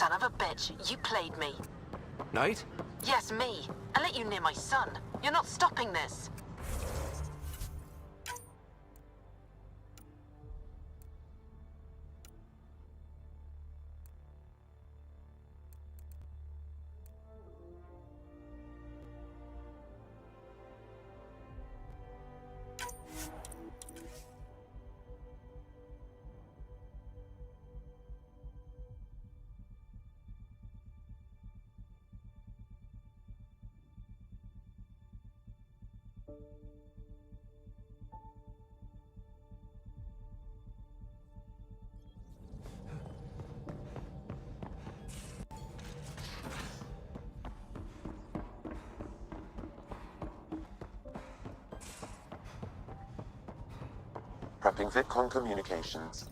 Son of a bitch, you played me. Knight? Yes, me. I let you near my son. You're not stopping this. Prepping VidCon communications.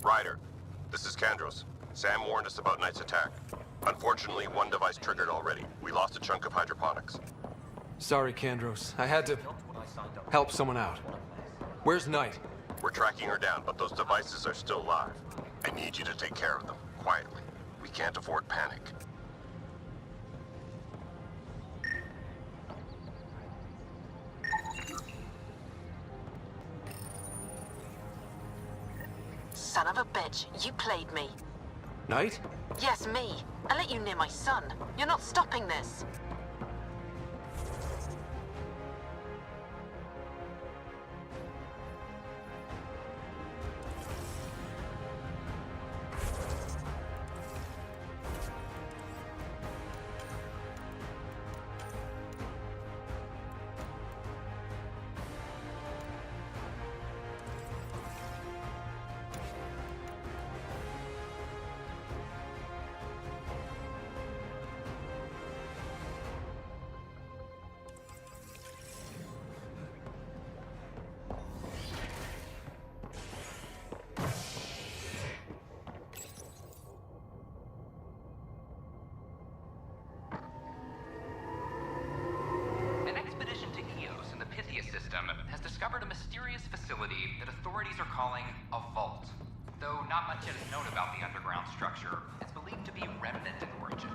Ryder, this is Kandros. Sam warned us about Knight's attack. Unfortunately, one device triggered already. We lost a chunk of hydroponics. Sorry, Kandros. I had to help someone out. Where's Knight? We're tracking her down, but those devices are still live. I need you to take care of them, quietly. We can't afford panic. Son of a bitch, you played me. Knight? Yes, me. I let you near my son. You're not stopping this. has discovered a mysterious facility that authorities are calling a vault. Though not much yet is known about the underground structure, it's believed to be remnant in origin.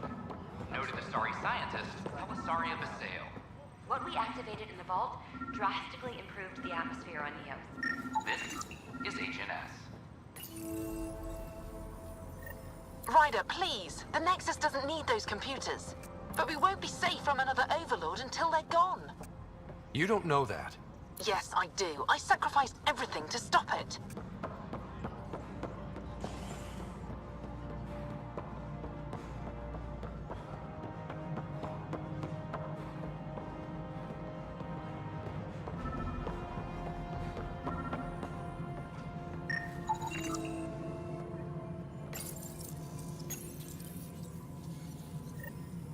Noted Asari scientist, Pelisaria Basale. What we activated in the vault drastically improved the atmosphere on Eos. This is HNS. Ryder, please. The Nexus doesn't need those computers. But we won't be safe from another Overlord until they're gone. You don't know that. Yes, I do. I sacrificed everything to stop it.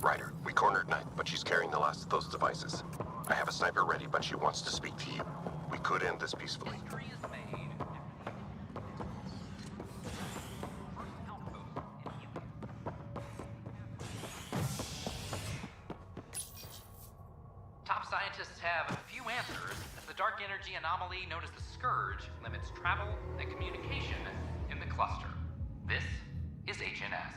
Ryder, we cornered Knight, but she's carrying the last of those devices. I have a sniper ready, but she wants to speak to you. We could end this peacefully. History is made. First outpost in Helios. Top scientists have a few answers, as the dark energy anomaly known as the Scourge limits travel and communication in the cluster. This is HNS.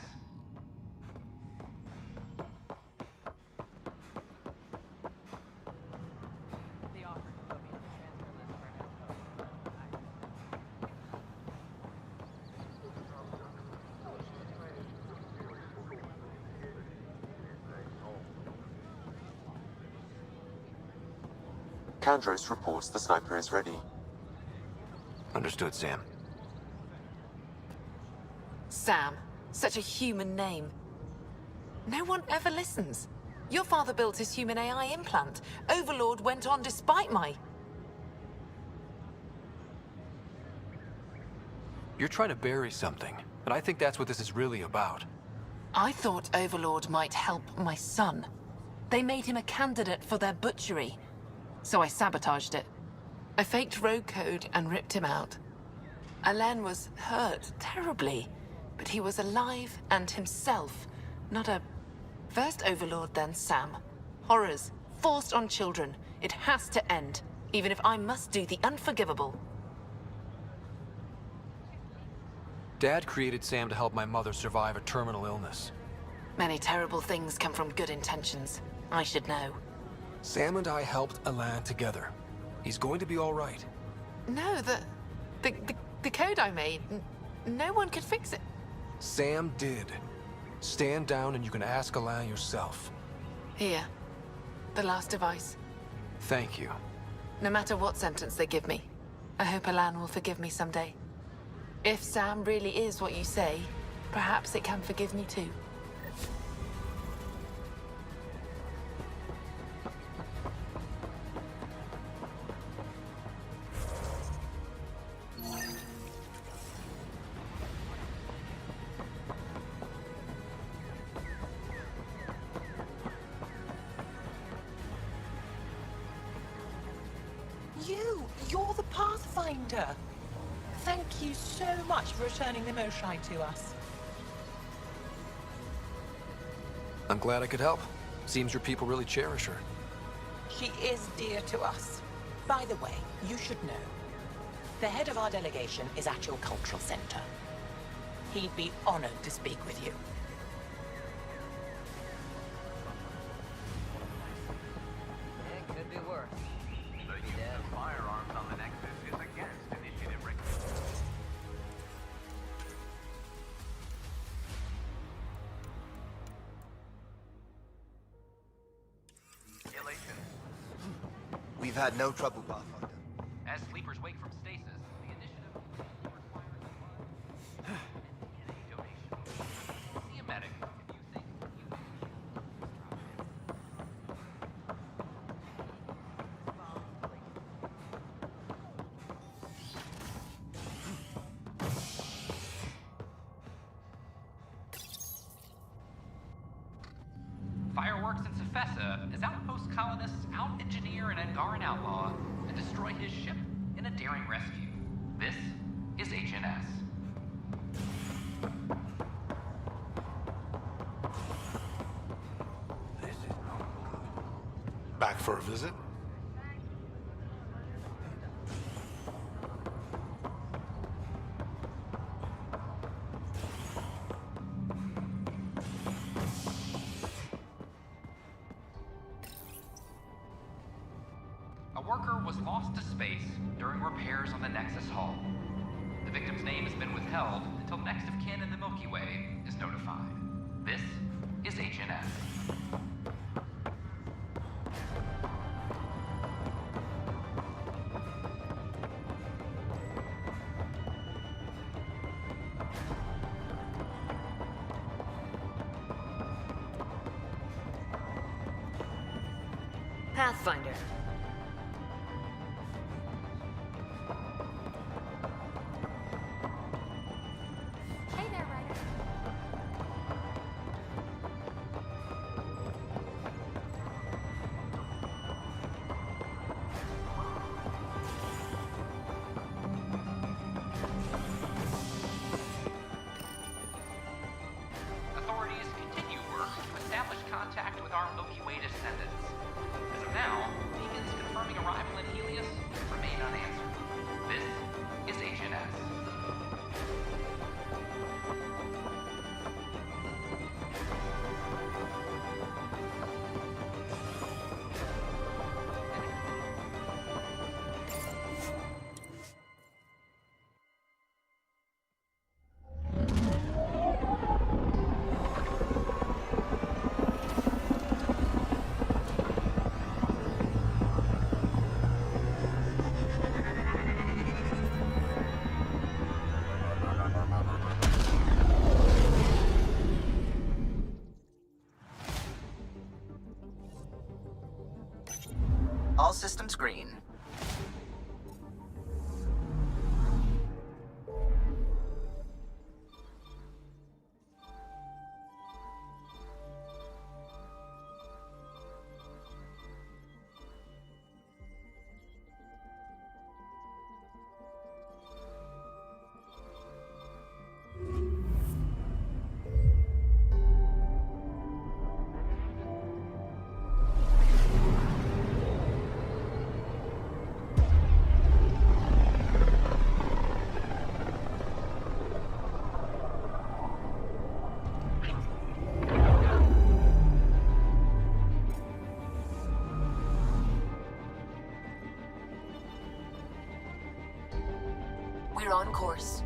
Kandros reports the sniper is ready. Understood, Sam. Sam. Such a human name. No one ever listens. Your father built his human AI implant. Overlord went on despite my... You're trying to bury something, and I think that's what this is really about. I thought Overlord might help my son. They made him a candidate for their butchery. So I sabotaged it. I faked rogue code and ripped him out. Alain was hurt terribly, but he was alive and himself, not a... First Overlord, then Sam. Horrors, forced on children. It has to end, even if I must do the unforgivable. Dad created Sam to help my mother survive a terminal illness. Many terrible things come from good intentions. I should know. Sam and I helped Alain together. He's going to be all right. No, the code I made, no one could fix it. Sam did. Stand down and you can ask Alain yourself. Here, the last device. Thank you. No matter what sentence they give me, I hope Alain will forgive me someday. If Sam really is what you say, perhaps it can forgive me too. You're the Pathfinder. Thank you so much for returning the Moshai to us. I'm glad I could help. Seems your people really cherish her. She is dear to us. By the way, you should know. The head of our delegation is at your cultural center. He'd be honored to speak with you. It could be worse. The use of firearms on the Nexus is against initiative regulations. We've had no trouble, Pathfinder. As sleepers wake from stasis, the initiative requires a donation. See a medic if you think you Fireworks in Cephessa as outpost colonists out-engineer an Angaran outlaw and destroy his ship in a daring rescue. This is HNS. Back for a visit? lost to space during repairs on the Nexus hull. The victim's name has been withheld until next of kin in the Milky Way is notified. This is Agent S. Pathfinder. Hey there, Ryder. Authorities continue work to establish contact with our Milky Way descendants. As of now, beacons confirming arrival in Helios remain unanswered. This is Agent S. All systems green. We're on course.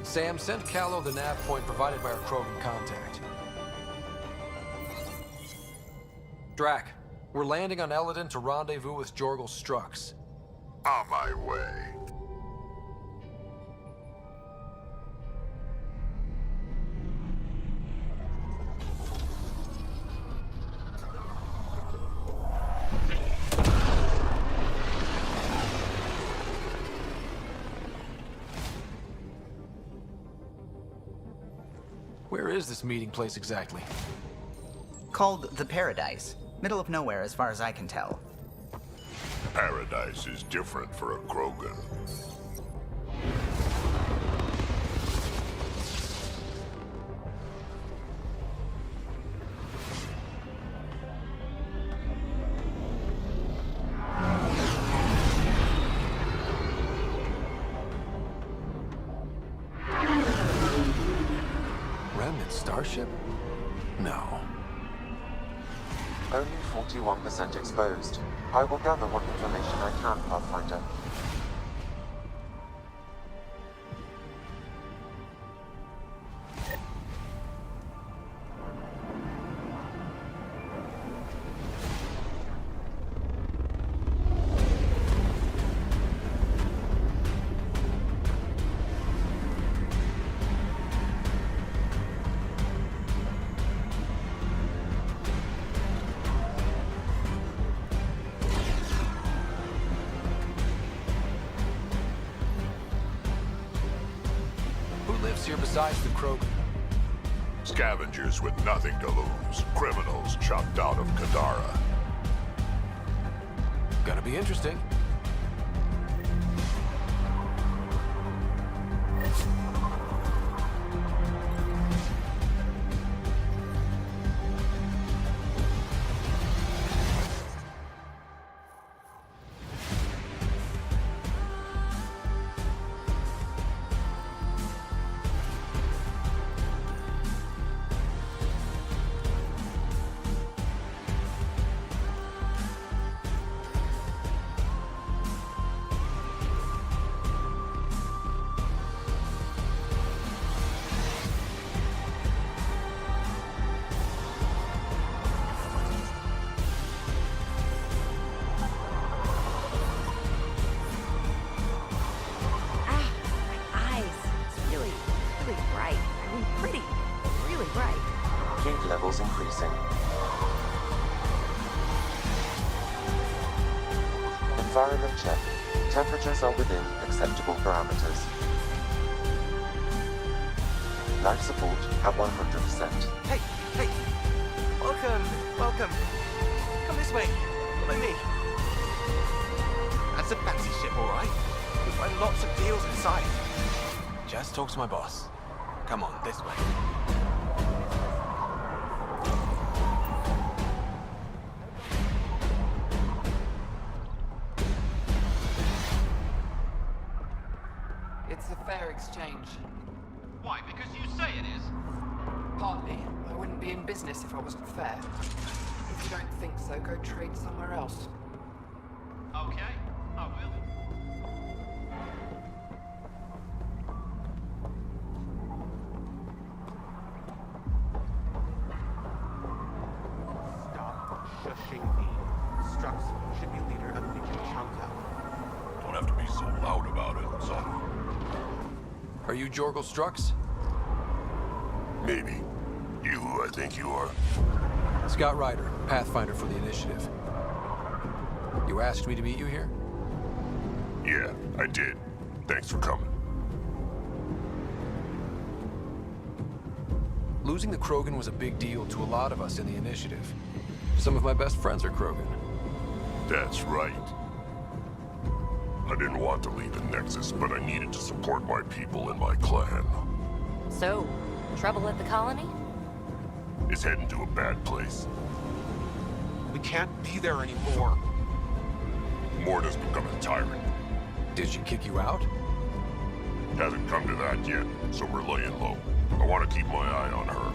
Sam, send Callow the nav point provided by our Krogan contact. Drac, we're landing on Eladon to rendezvous with Jorgal Strux. On my way. Where is this meeting place exactly? Called the Paradise. Middle of nowhere as far as I can tell. Paradise is different for a Krogan. Remnant starship? No. Only 41% exposed. I will gather what information I can, Pathfinder. lives here besides the Krogan? Scavengers with nothing to lose. Criminals chopped out of Kadara. Gonna be interesting. Heat levels increasing. Environment check. Temperatures are within acceptable parameters. Life support at 100%. Hey, hey! Welcome. Come this way. Follow me. That's a fancy ship, all right. You'll find lots of deals inside. Just talk to my boss. Come on, this way. It's a fair exchange. Why? Because you say it is? Partly. I wouldn't be in business if I wasn't fair. If you don't think so, go trade somewhere else. Okay, I will. Stop shushing me. Strux should be leader of Legion Chanka. Don't have to be so loud about it, son. Are you Jorgal Strux? Maybe. You who I think you are? Scott Ryder, Pathfinder for the Initiative. You asked me to meet you here? Yeah, I did. Thanks for coming. Losing the Krogan was a big deal to a lot of us in the Initiative. Some of my best friends are Krogan. That's right. I didn't want to leave the Nexus, but I needed to support my people and my clan. So, trouble at the colony? It's heading to a bad place. We can't be there anymore. Morta's become a tyrant. Did she kick you out? Hasn't come to that yet, so we're laying low. I want to keep my eye on her.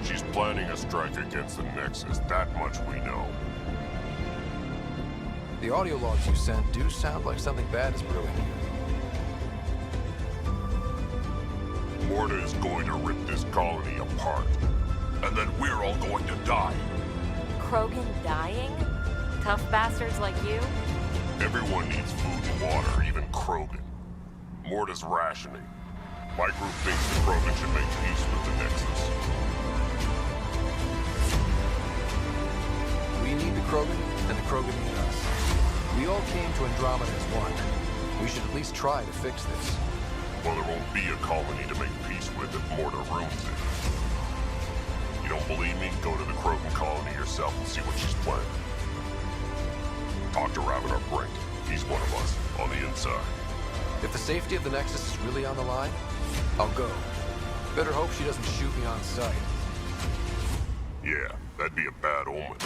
She's planning a strike against the Nexus, that much we know. The audio logs you sent do sound like something bad is brewing. Morta is going to rip this colony apart. And then we're all going to die. Krogan dying? Tough bastards like you? Everyone needs food and water, even Krogan. Morta's rationing. My group thinks the Krogan should make peace with the Nexus. We need the Krogan, and the Krogan need us. We all came to Andromeda as one. We should at least try to fix this. Well, there won't be a colony to make peace with if Morta ruins it. You don't believe me? Go to the Krogan colony yourself and see what she's planning. Talk to Ravenar Brink. He's one of us, on the inside. If the safety of the Nexus is really on the line, I'll go. Better hope she doesn't shoot me on sight. Yeah, that'd be a bad omen.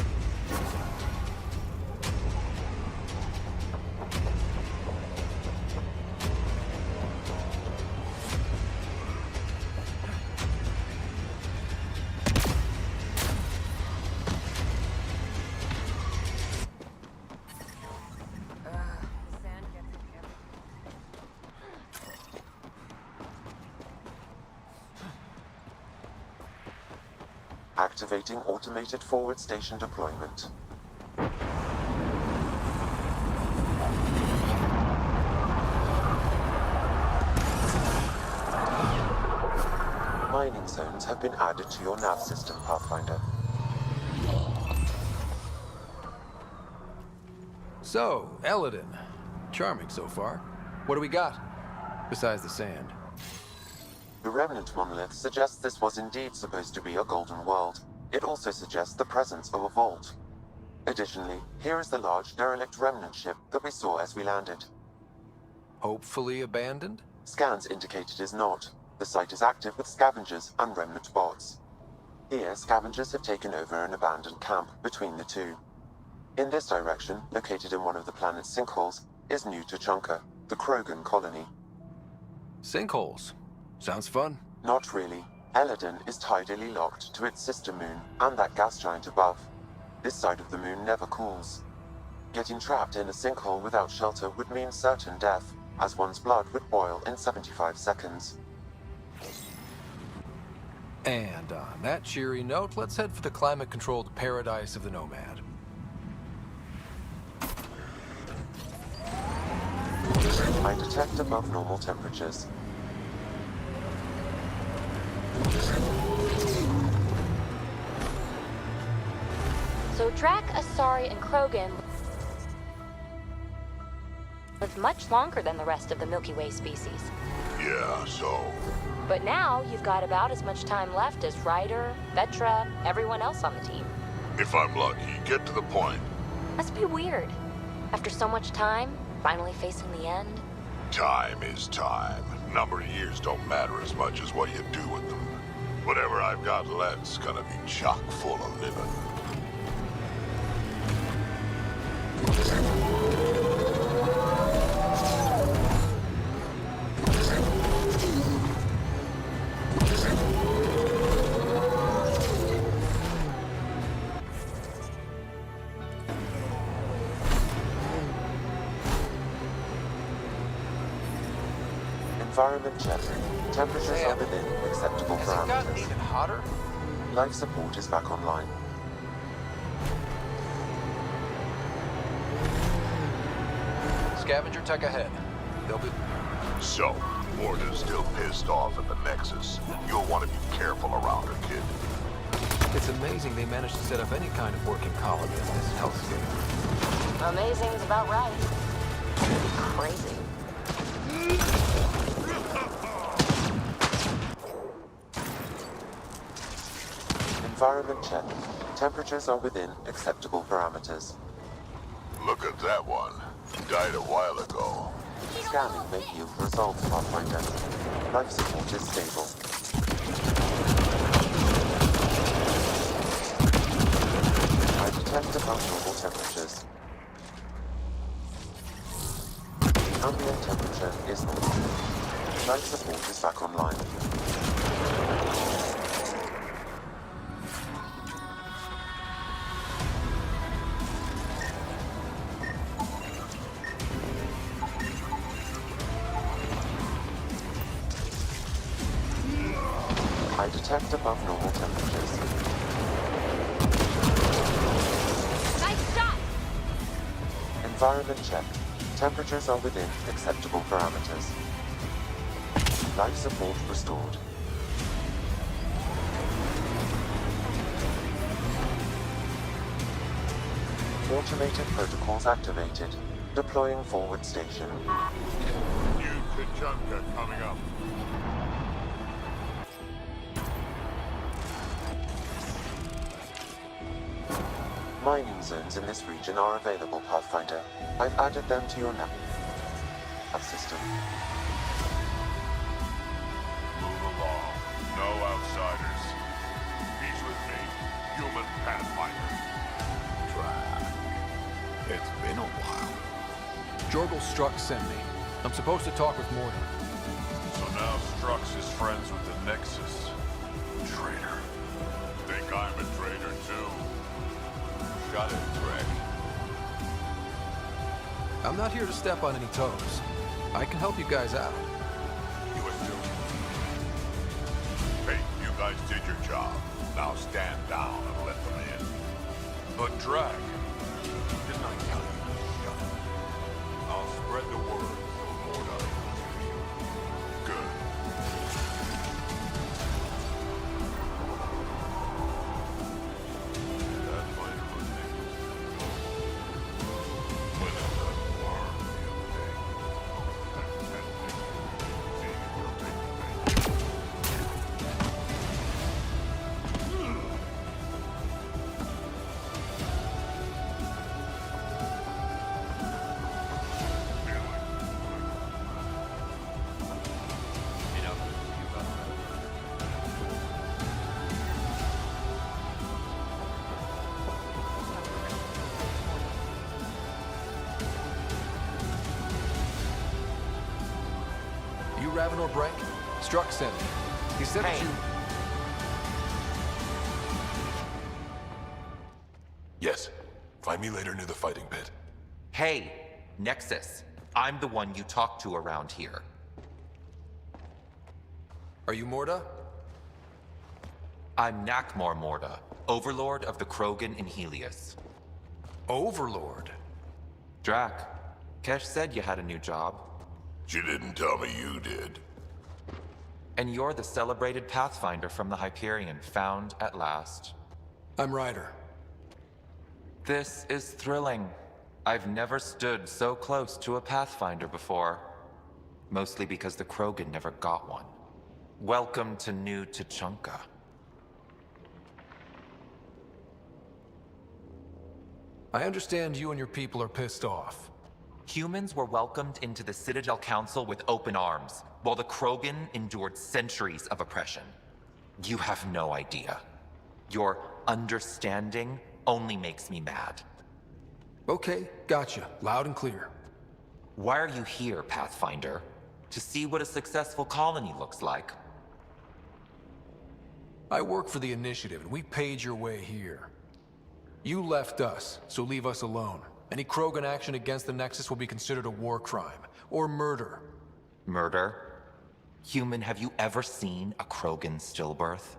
Activating automated forward station deployment. Mining zones have been added to your nav system, Pathfinder. So, Eladin. Charming so far. What do we got? Besides the sand. The remnant monolith suggests this was indeed supposed to be a golden world. It also suggests the presence of a vault. Additionally, here is the large derelict remnant ship that we saw as we landed. Hopefully abandoned? Scans indicate it is not. The site is active with scavengers and remnant bots. Here, scavengers have taken over an abandoned camp between the two. In this direction, located in one of the planet's sinkholes, is New Tuchanka, the Krogan colony. Sinkholes. Sounds fun. Not really. Eladon is tidally locked to its sister moon and that gas giant above. This side of the moon never cools. Getting trapped in a sinkhole without shelter would mean certain death, as one's blood would boil in 75 seconds. And on that cheery note, let's head for the climate-controlled paradise of the Nomad. I detect above normal temperatures. So Drac, Asari, and Krogan live much longer than the rest of the Milky Way species. Yeah, so? But now you've got about as much time left as Ryder, Vetra, everyone else on the team. If I'm lucky, get to the point. Must be weird. After so much time, finally facing the end. Time is time. Number of years don't matter as much as what you do with them. Whatever I've got left's gonna be chock full of living. Environment check. Temperatures are within acceptable Has it gotten parameters. even hotter? Life support is back online. Scavenger tech ahead. They'll be... So, Morta's still pissed off at the Nexus. You'll want to be careful around her, kid. It's amazing they managed to set up any kind of working colony in this hellscape. Amazing's about right. Crazy. Environment check. Temperatures are within acceptable parameters. Look at that one. Died a while ago. Scanning may yield results, Pathfinder. Life support is stable. I detect above normal temperatures. Ambient temperature is normal. Life support is back online. I detect above normal temperatures. Nice shot! Environment check. Temperatures are within acceptable parameters. Life support restored. Automated protocols activated. Deploying forward station. New Tuchanka coming up. Mining zones in this region are available, Pathfinder. I've added them to your nav system. Move along. No outsiders. He's with me. Human Pathfinder. Track. It's been a while. Jorgel Strux sent me. I'm supposed to talk with Morta. So now Strux is friends with the Nexus. Traitor. Think I'm a traitor too? Got it, Greg. I'm not here to step on any toes. I can help you guys out. You assume. Hey, you guys did your job. Now stand down and let them in. But Drag, didn't I tell you to shut up? I'll spread the word so more does. Good. That fighter was when I got warm the other day. Ravenor Brank? Struck sent me. He said that you... Yes. Find me later near the fighting pit. Hey, Nexus. I'm the one you talk to around here. Are you Morda? I'm Nakmor Morda, Overlord of the Krogan in Helios. Overlord? Drac, Kesh said you had a new job. She didn't tell me you did. And you're the celebrated Pathfinder from the Hyperion, found at last. I'm Ryder. This is thrilling. I've never stood so close to a Pathfinder before. Mostly because the Krogan never got one. Welcome to New Tuchanka. I understand you and your people are pissed off. Humans were welcomed into the Citadel Council with open arms, while the Krogan endured centuries of oppression. You have no idea. Your understanding only makes me mad. Okay, gotcha. Loud and clear. Why are you here, Pathfinder? To see what a successful colony looks like? I work for the Initiative, and we paid your way here. You left us, so leave us alone. Any Krogan action against the Nexus will be considered a war crime, or murder. Murder? Human, have you ever seen a Krogan stillbirth?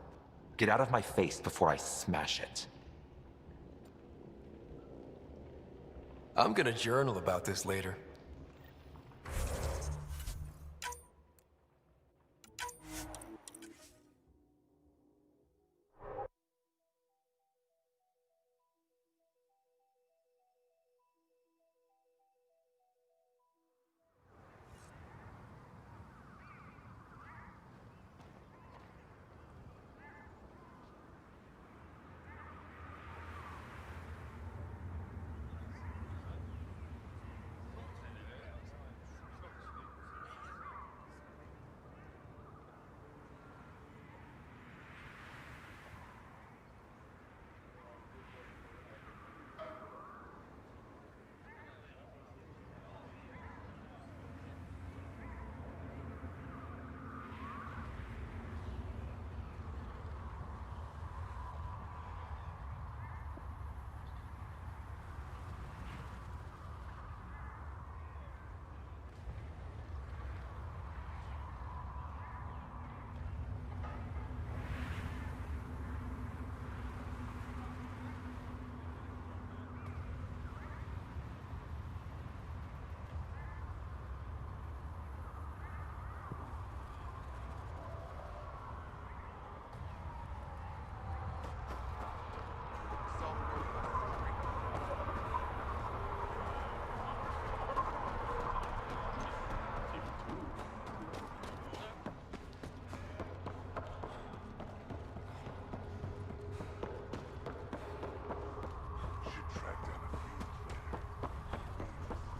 Get out of my face before I smash it. I'm gonna journal about this later.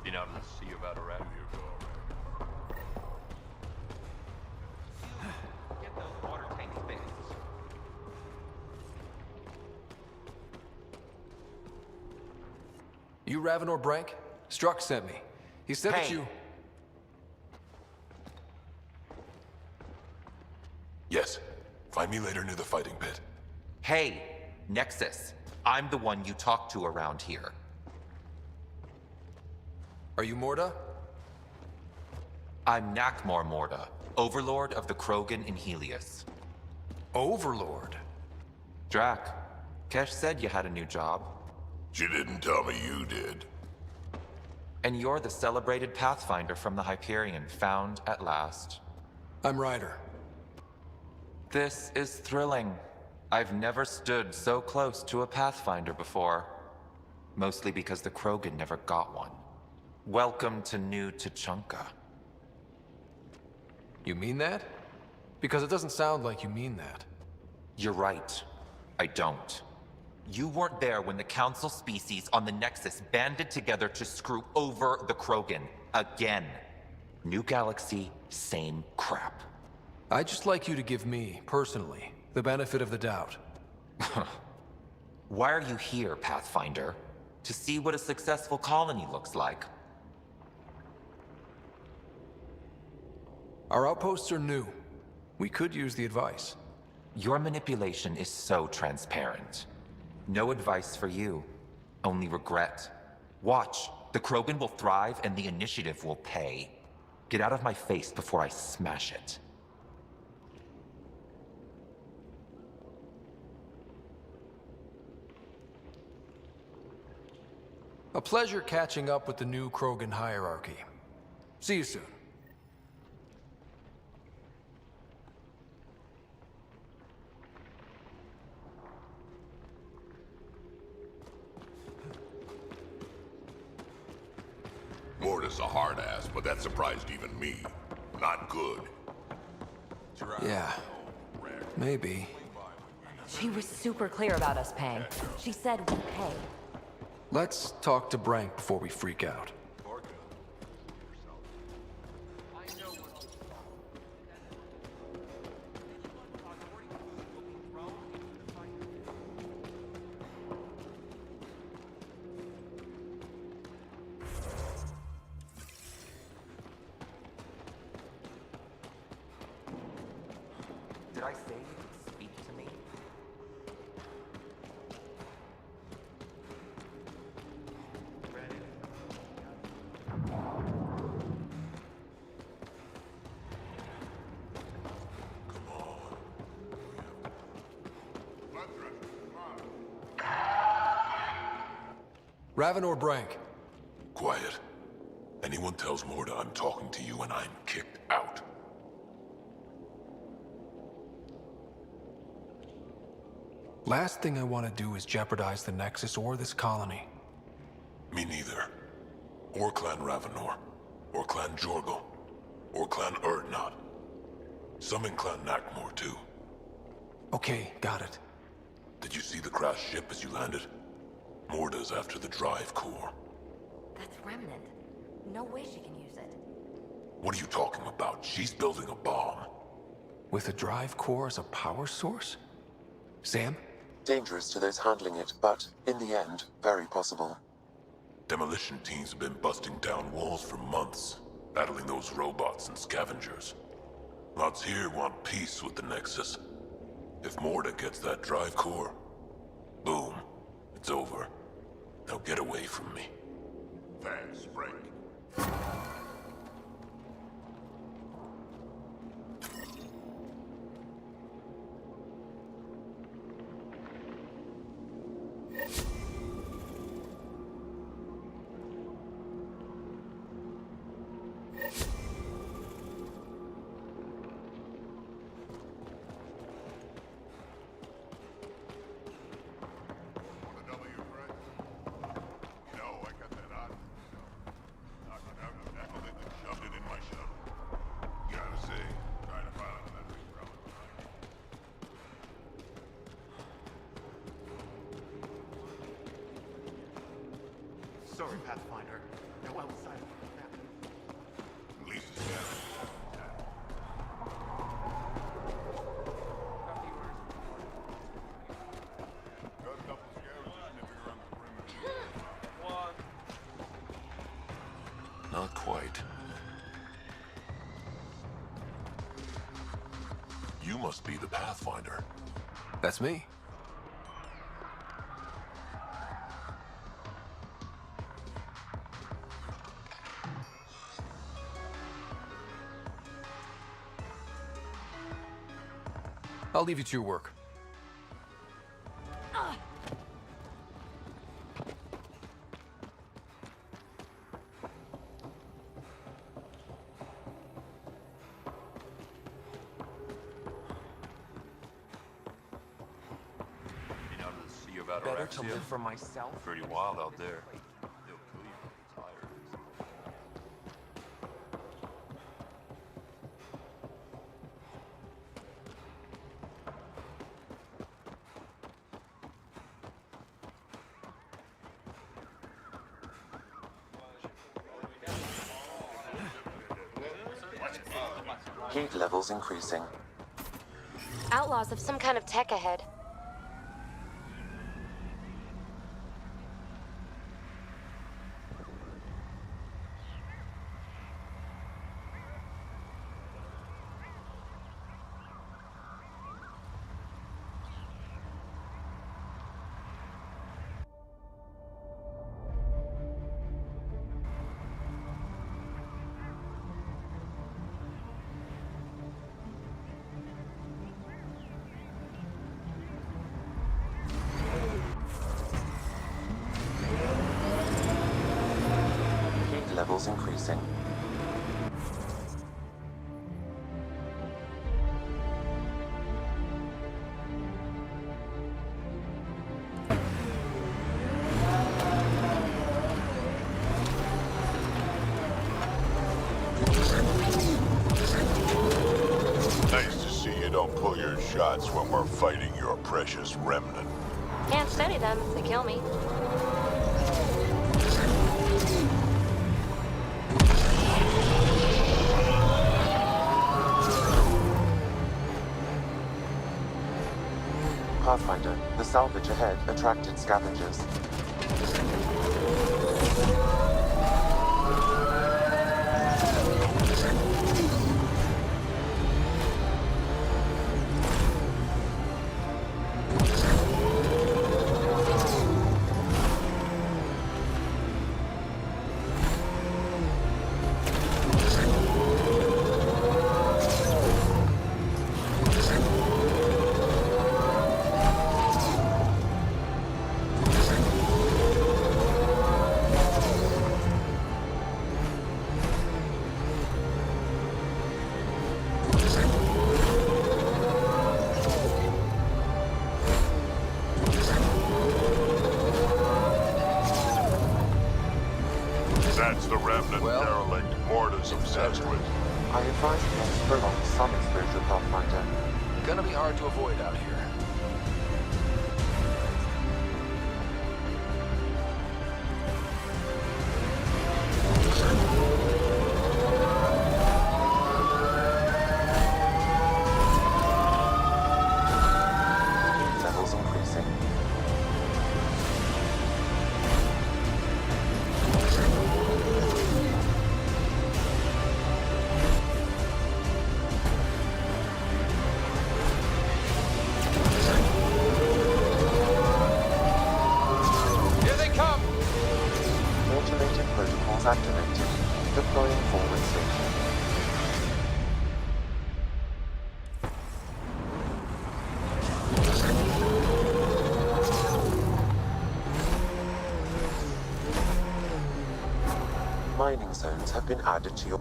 Been out in the sea about a rat? Get those water tanks fixed. You Ravenor Brank? Struck sent me. He said that you... Yes. Find me later near the fighting pit. Hey, Nexus. I'm the one you talk to around here. Are you Morda? I'm Nakmor Morda, Overlord of the Krogan in Helios. Overlord? Drac, Kesh said you had a new job. She didn't tell me you did. And you're the celebrated Pathfinder from the Hyperion, found at last. I'm Ryder. This is thrilling. I've never stood so close to a Pathfinder before. Mostly because the Krogan never got one. Welcome to New Tuchanka. You mean that? Because it doesn't sound like you mean that. You're right. I don't. You weren't there when the Council species on the Nexus banded together to screw over the Krogan. Again. New galaxy, same crap. I'd just like you to give me, personally, the benefit of the doubt. Why are you here, Pathfinder? To see what a successful colony looks like. Our outposts are new. We could use the advice. Your manipulation is so transparent. No advice for you, only regret. Watch, the Krogan will thrive and the Initiative will pay. Get out of my face before I smash it. A pleasure catching up with the new Krogan hierarchy. See you soon. Morta's a hard ass, but that surprised even me. Not good. Yeah. Maybe. She was super clear about us paying. She said we'd pay. Let's talk to Brank before we freak out. Did I say you could speak to me? Raven or Brank? Quiet. Anyone tells Morta I'm talking to you and I'm kicked out. Last thing I want to do is jeopardize the Nexus or this colony. Me neither. Or Clan Ravenor. Or Clan Jorgal. Or Clan Urdnot. Some in Clan Nakmor, too. Okay, got it. Did you see the crashed ship as you landed? Morta's after the drive core. That's Remnant. No way she can use it. What are you talking about? She's building a bomb. With a drive core as a power source? Sam? Dangerous to those handling it, but, in the end, very possible. Demolition teams have been busting down walls for months, battling those robots and scavengers. Lots here want peace with the Nexus. If Morta gets that drive core, boom, it's over. Now get away from me. Thanks, Frank. Sorry, Pathfinder. No outside of the map. Lisa's down. Got a couple scavengers sniffing around the perimeter. Not quite. You must be the Pathfinder. That's me. I'll leave you to your work. Better to live for myself. Pretty wild out there. Heat levels increasing. Outlaws have some kind of tech ahead. levels increasing. Nice to see you don't pull your shots when we're fighting your precious remnant. Can't study them if they kill me. Pathfinder, the salvage ahead attracted scavengers. That's the remnant derelict Morta's obsessed with. I advise against prolonged sun exposure, Pathfinder. Gonna be hard to avoid out here. Levels increasing. Here they come! Automated protocols activated. Deploying forward station. Mining zones have been added to your...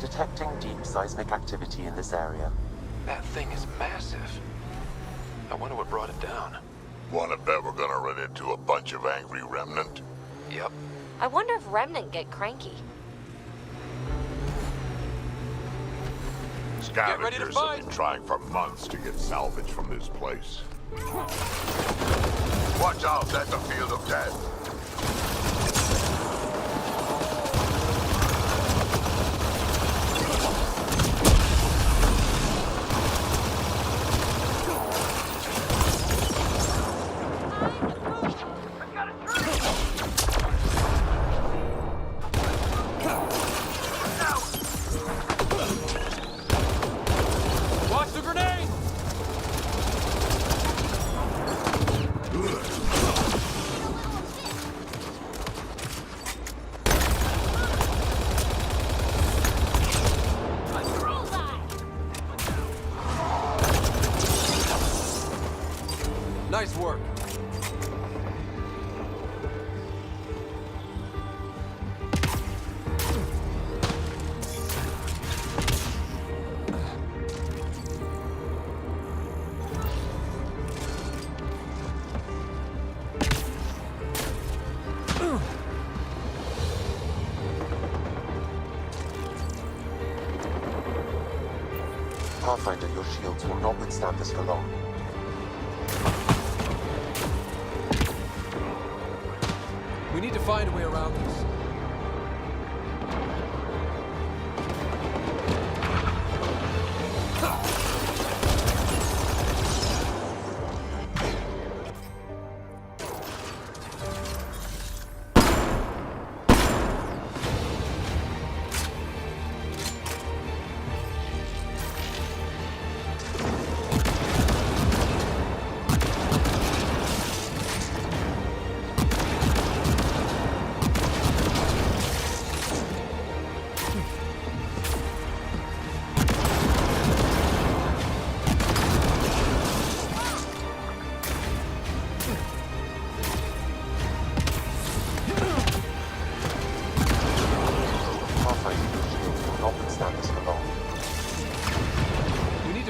Detecting deep seismic activity in this area. That thing is massive. I wonder what brought it down. Wanna bet we're gonna run into a bunch of angry remnant? Yep. I wonder if Remnant get cranky. Scavengers have been trying for months to get salvage from this place. Watch out, that's a field of death. Watch the grenade! Nice work. Pathfinder, your shields will not withstand this for long. We need to find a way around this.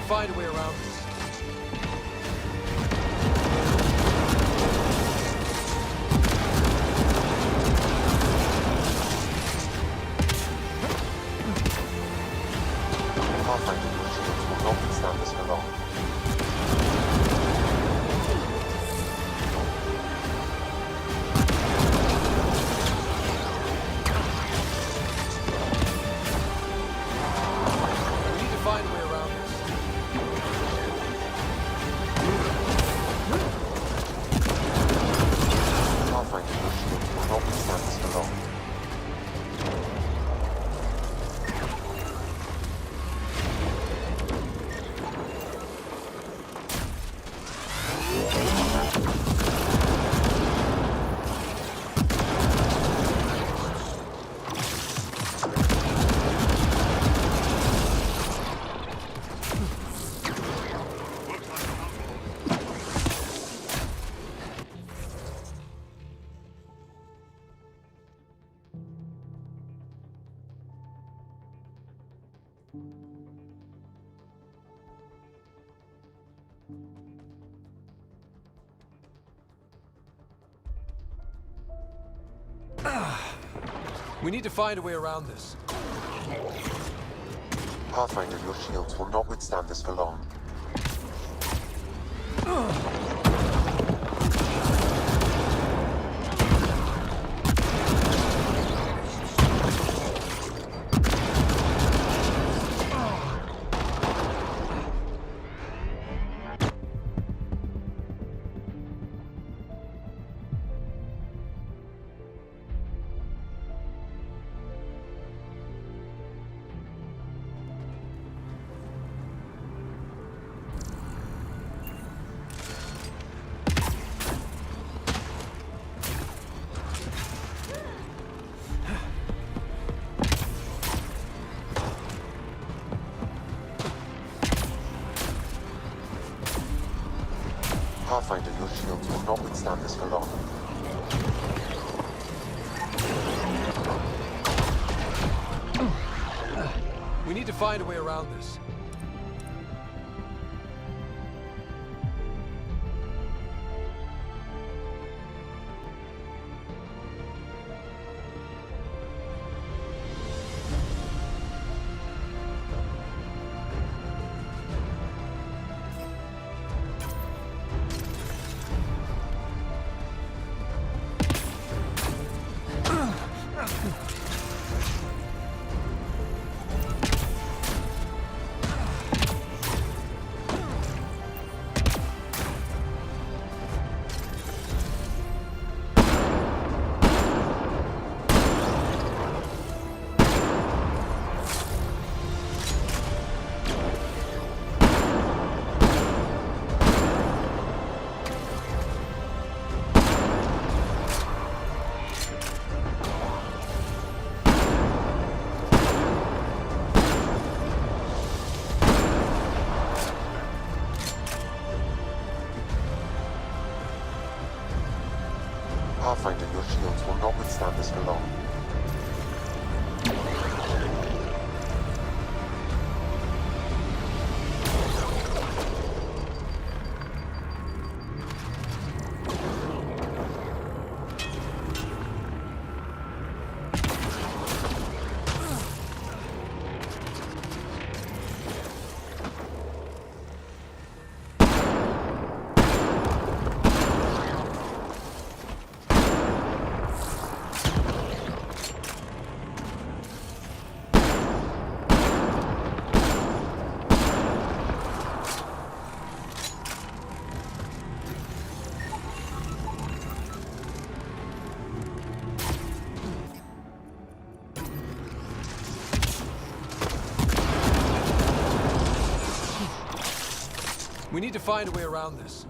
find a way around this. Pathfinder, your shields will not withstand this for long. We need to find a way around this. Pathfinder, your shields will not withstand this for long. We need to find a way around this. Pathfinder, your shields will not withstand this for long. Pathfinder, your shields will not withstand this for long. We need to find a way around this. Pathfinder, your shields will not withstand this for long. We need to find a way around this.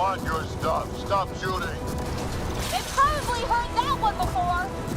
want your stuff. Stop shooting. They've probably heard that one before.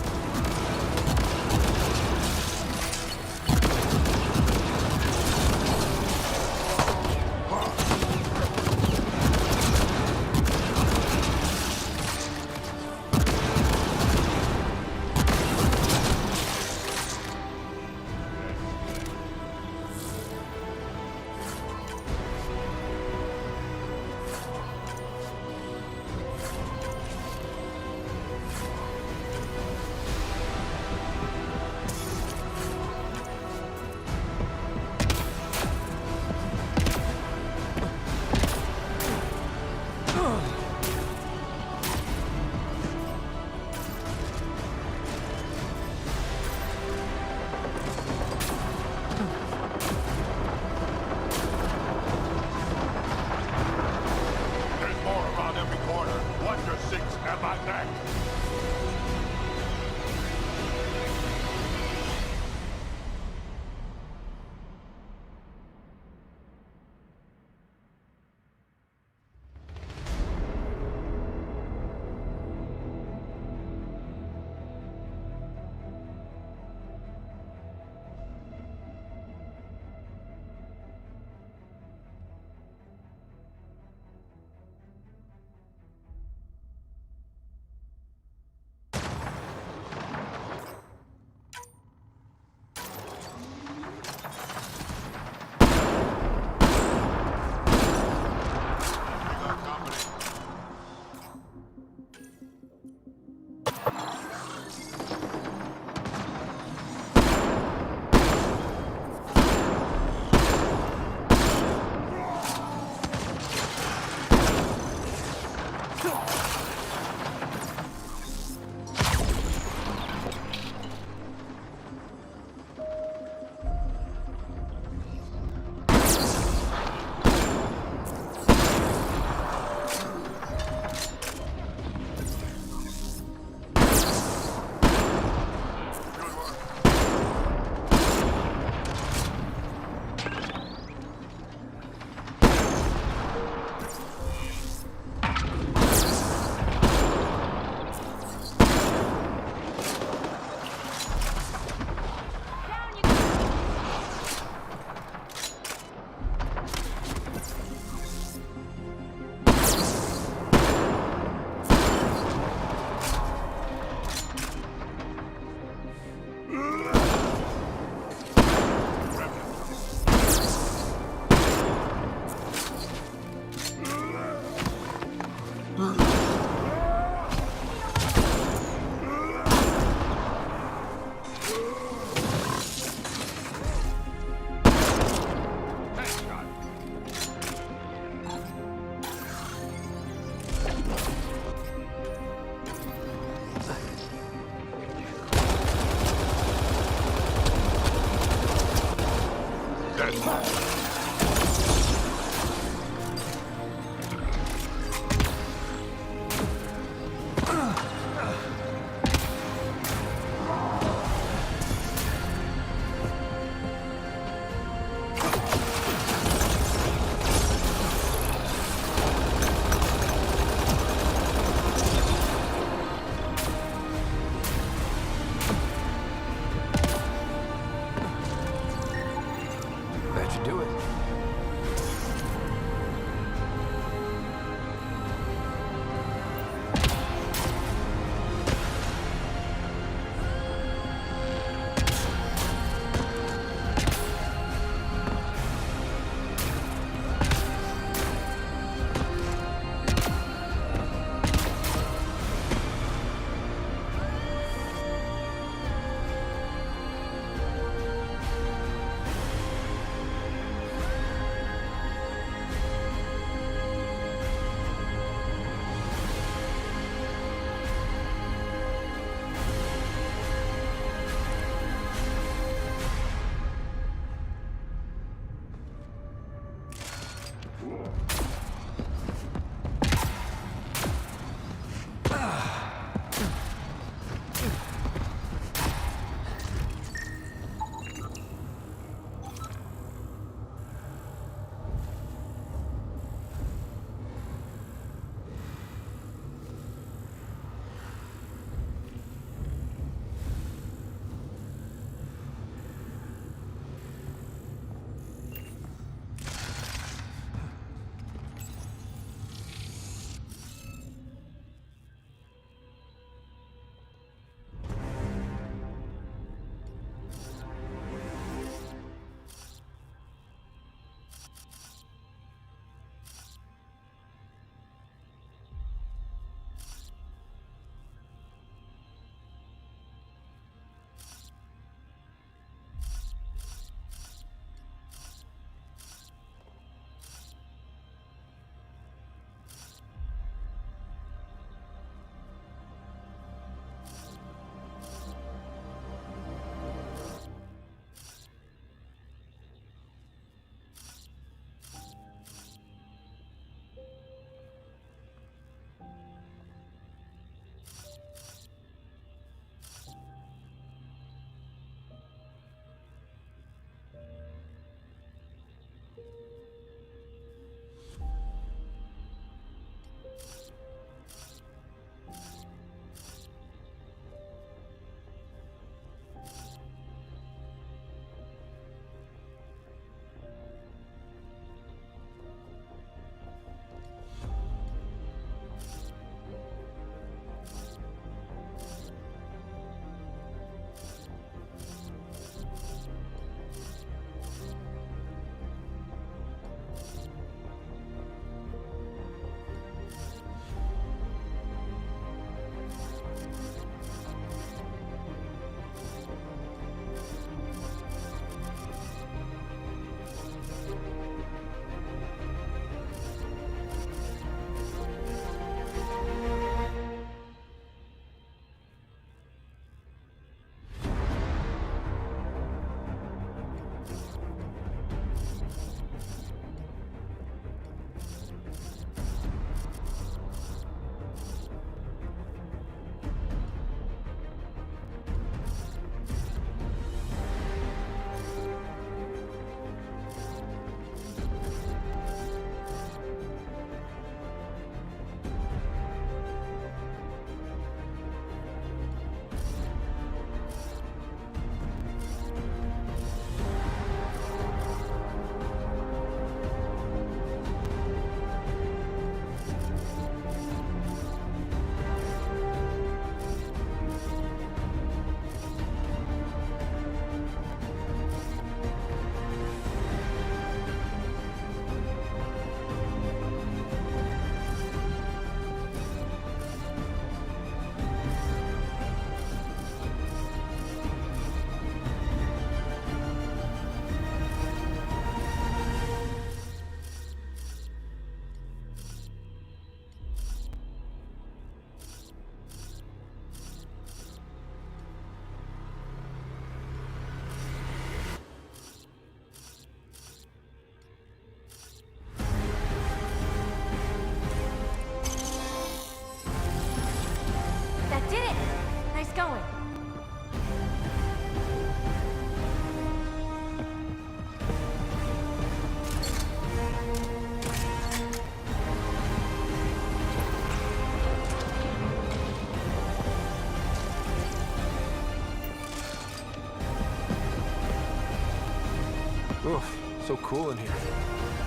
So cool in here.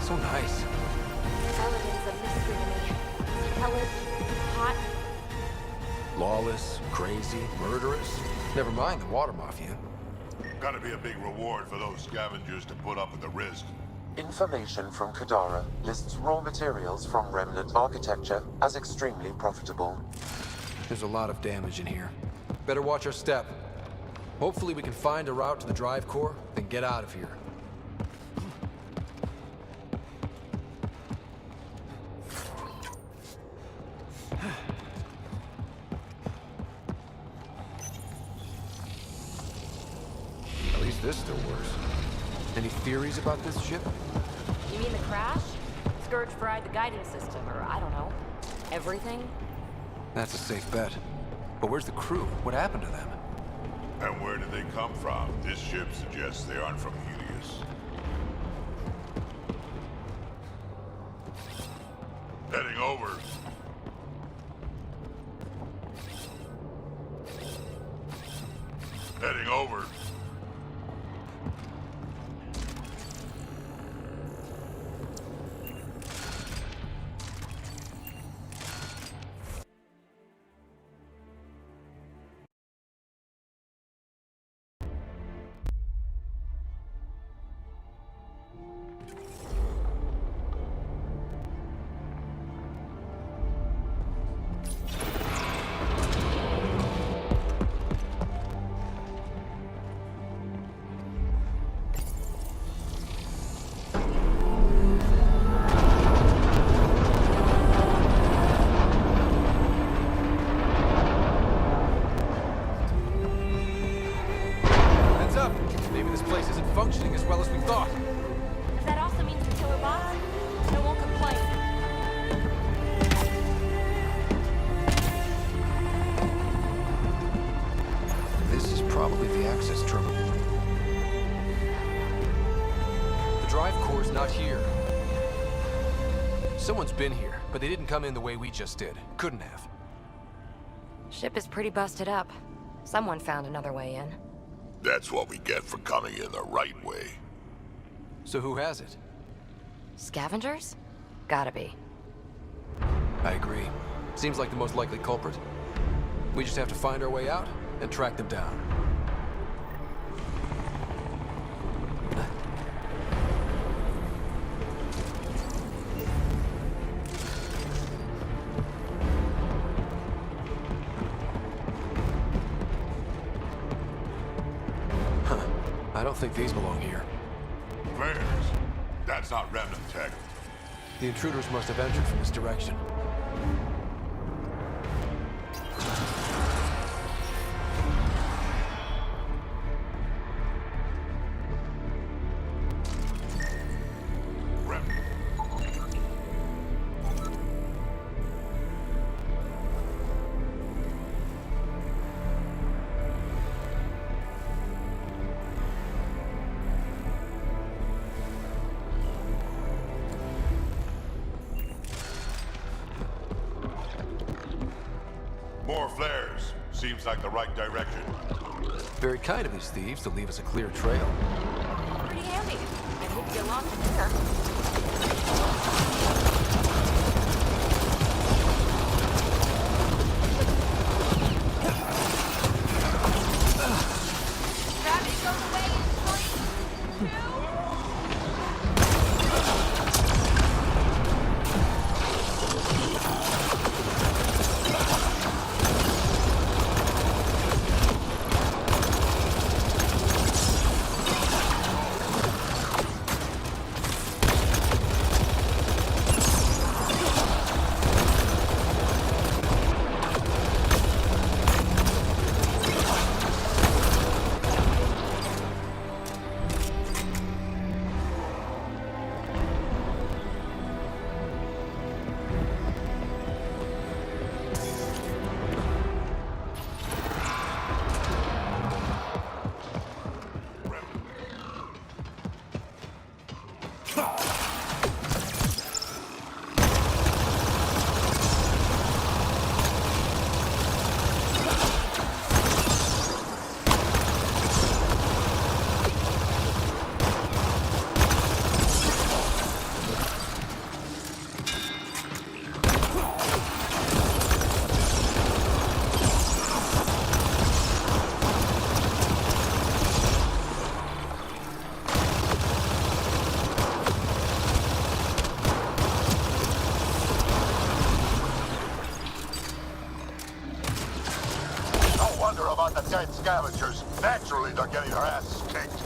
So nice. Elegant's a mystery to me. Hellish, hot. Lawless, crazy, murderous. Never mind the water mafia. Gotta be a big reward for those scavengers to put up with the risk. Information from Kadara lists raw materials from remnant architecture as extremely profitable. There's a lot of damage in here. Better watch our step. Hopefully we can find a route to the drive core, then get out of here. At least this still works. Any theories about this ship? You mean the crash? Scourge fried the guiding system, or I don't know. Everything? That's a safe bet. But where's the crew? What happened to them? And where did they come from? This ship suggests they aren't from Helios. Heading over. Heading over. Functioning as well as we thought. If that also means the killer bots, I won't complain. This is probably the access terminal. The drive core's not here. Someone's been here, but they didn't come in the way we just did. Couldn't have. Ship is pretty busted up. Someone found another way in. That's what we get for coming in the right way. So who has it? Scavengers? Gotta be. I agree. Seems like the most likely culprit. We just have to find our way out and track them down. I don't think these belong here. Flares. That's not remnant tech. The intruders must have entered from this direction. More flares. Seems like the right direction. Very kind of these thieves to leave us a clear trail. Pretty handy. I hope you lost it here. Gravity goes away in 3, 2... scavengers. Naturally, they're getting their asses kicked.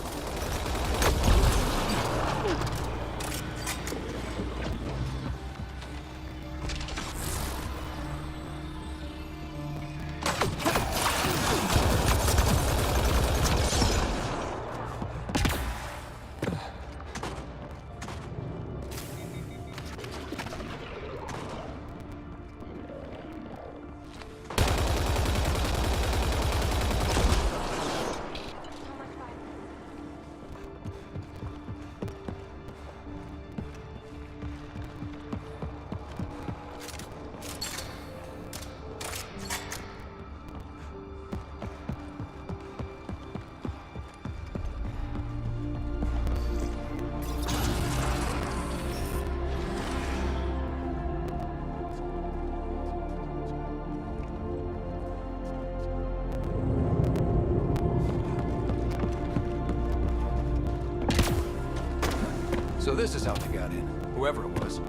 So this is how they got in, whoever it was.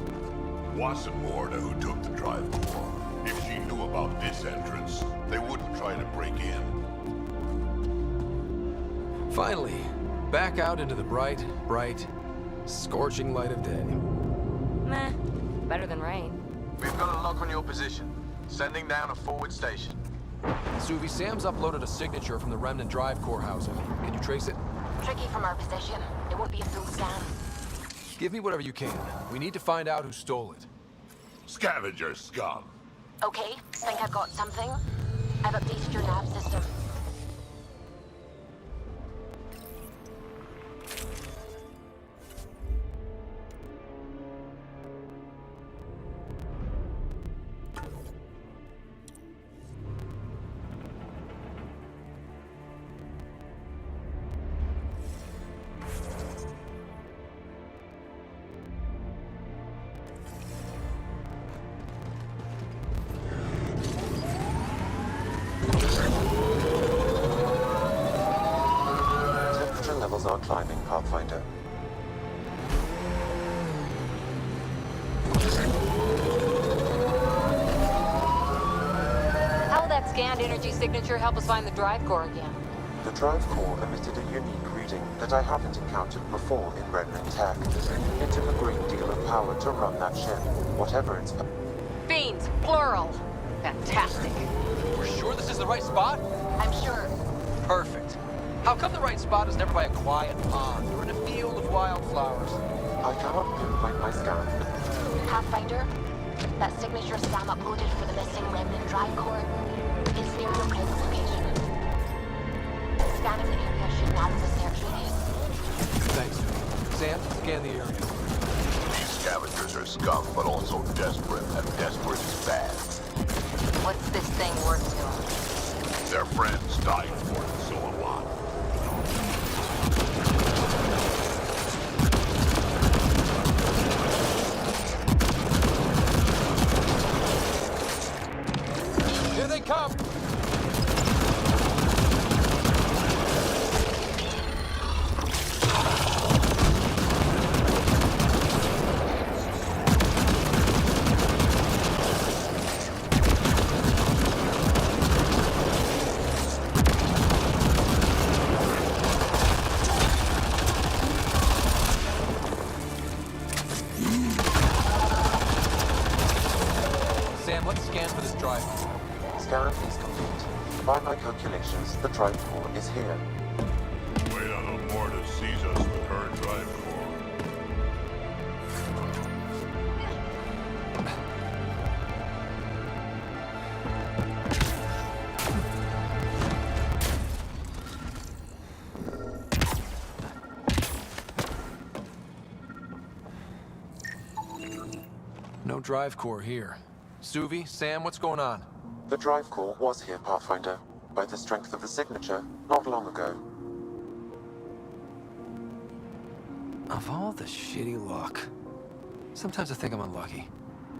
Wasn't Morda who took the drive core. If she knew about this entrance, they wouldn't try to break in. Finally, back out into the bright, scorching light of day. Meh. Better than rain. We've got a lock on your position. Sending down a forward station. Suvi, Sam's uploaded a signature from the remnant drive core housing. Can you trace it? Tricky from our position. It won't be a full scan. Give me whatever you can. We need to find out who stole it. Scavenger scum. Okay, think I've got something. I've updated your nav system. Are climbing, Pathfinder. How will that scanned energy signature help us find the drive core again? The drive core emitted a unique reading that I haven't encountered before in Remnant tech. It took a great deal of power to run that ship, whatever its... Fiends, plural. Fantastic. We're sure this is the right spot? I'm sure. Perfect. How come the right spot is never by a quiet pond or in a field of wildflowers? I cannot pinpoint my scan. Pathfinder, that signature Sam uploaded for the missing remnant drive core is near your present location. Scanning the area should narrow the search radius. Thanks. Sam, scan the area. These scavengers are scum, but also desperate, and desperate is bad. What's this thing worth to them? Their friends died for it, so a lot. Here they come! Sam, let's scan for this drive. Scan is complete. By my calculations, the drive core is here. Wait until Morda sees us with her drive core. No drive core here. Suvi, Sam, what's going on? The drive core was here, Pathfinder, by the strength of the signature, not long ago. Of all the shitty luck. Sometimes I think I'm unlucky.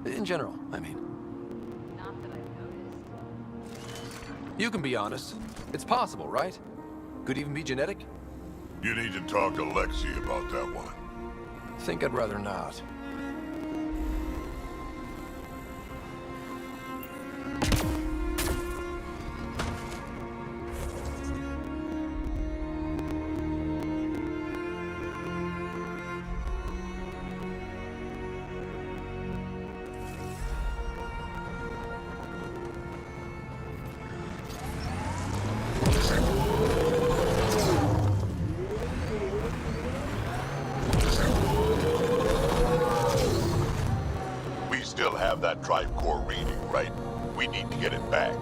In general, I mean. Not that I've noticed. You can be honest. It's possible, right? Could even be genetic? You need to talk to Lexi about that one. Think I'd rather not. still have that drive core reading, right? We need to get it back.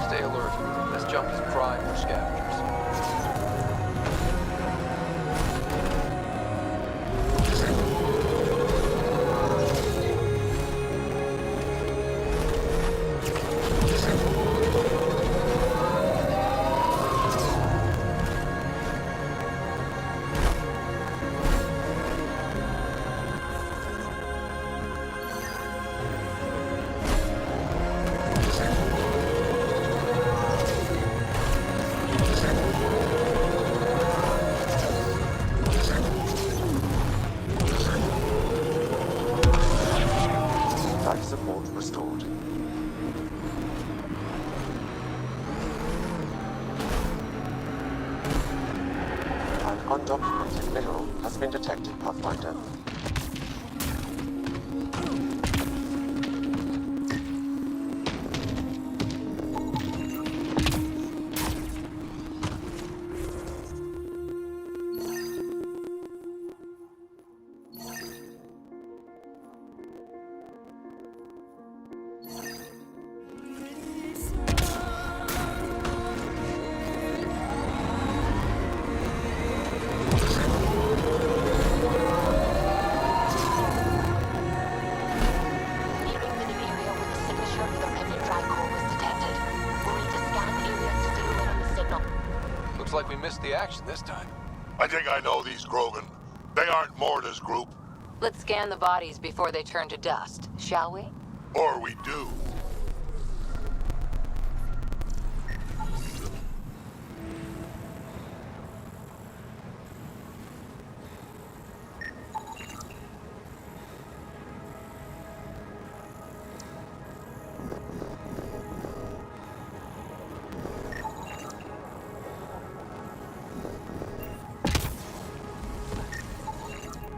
Stay alert. This jump is prime for scavengers. Life support restored. An undocumented mineral has been detected, Pathfinder. Looks like we missed the action this time. I think I know these Krogan. They aren't Morta's group. Let's scan the bodies before they turn to dust, shall we? Or we do.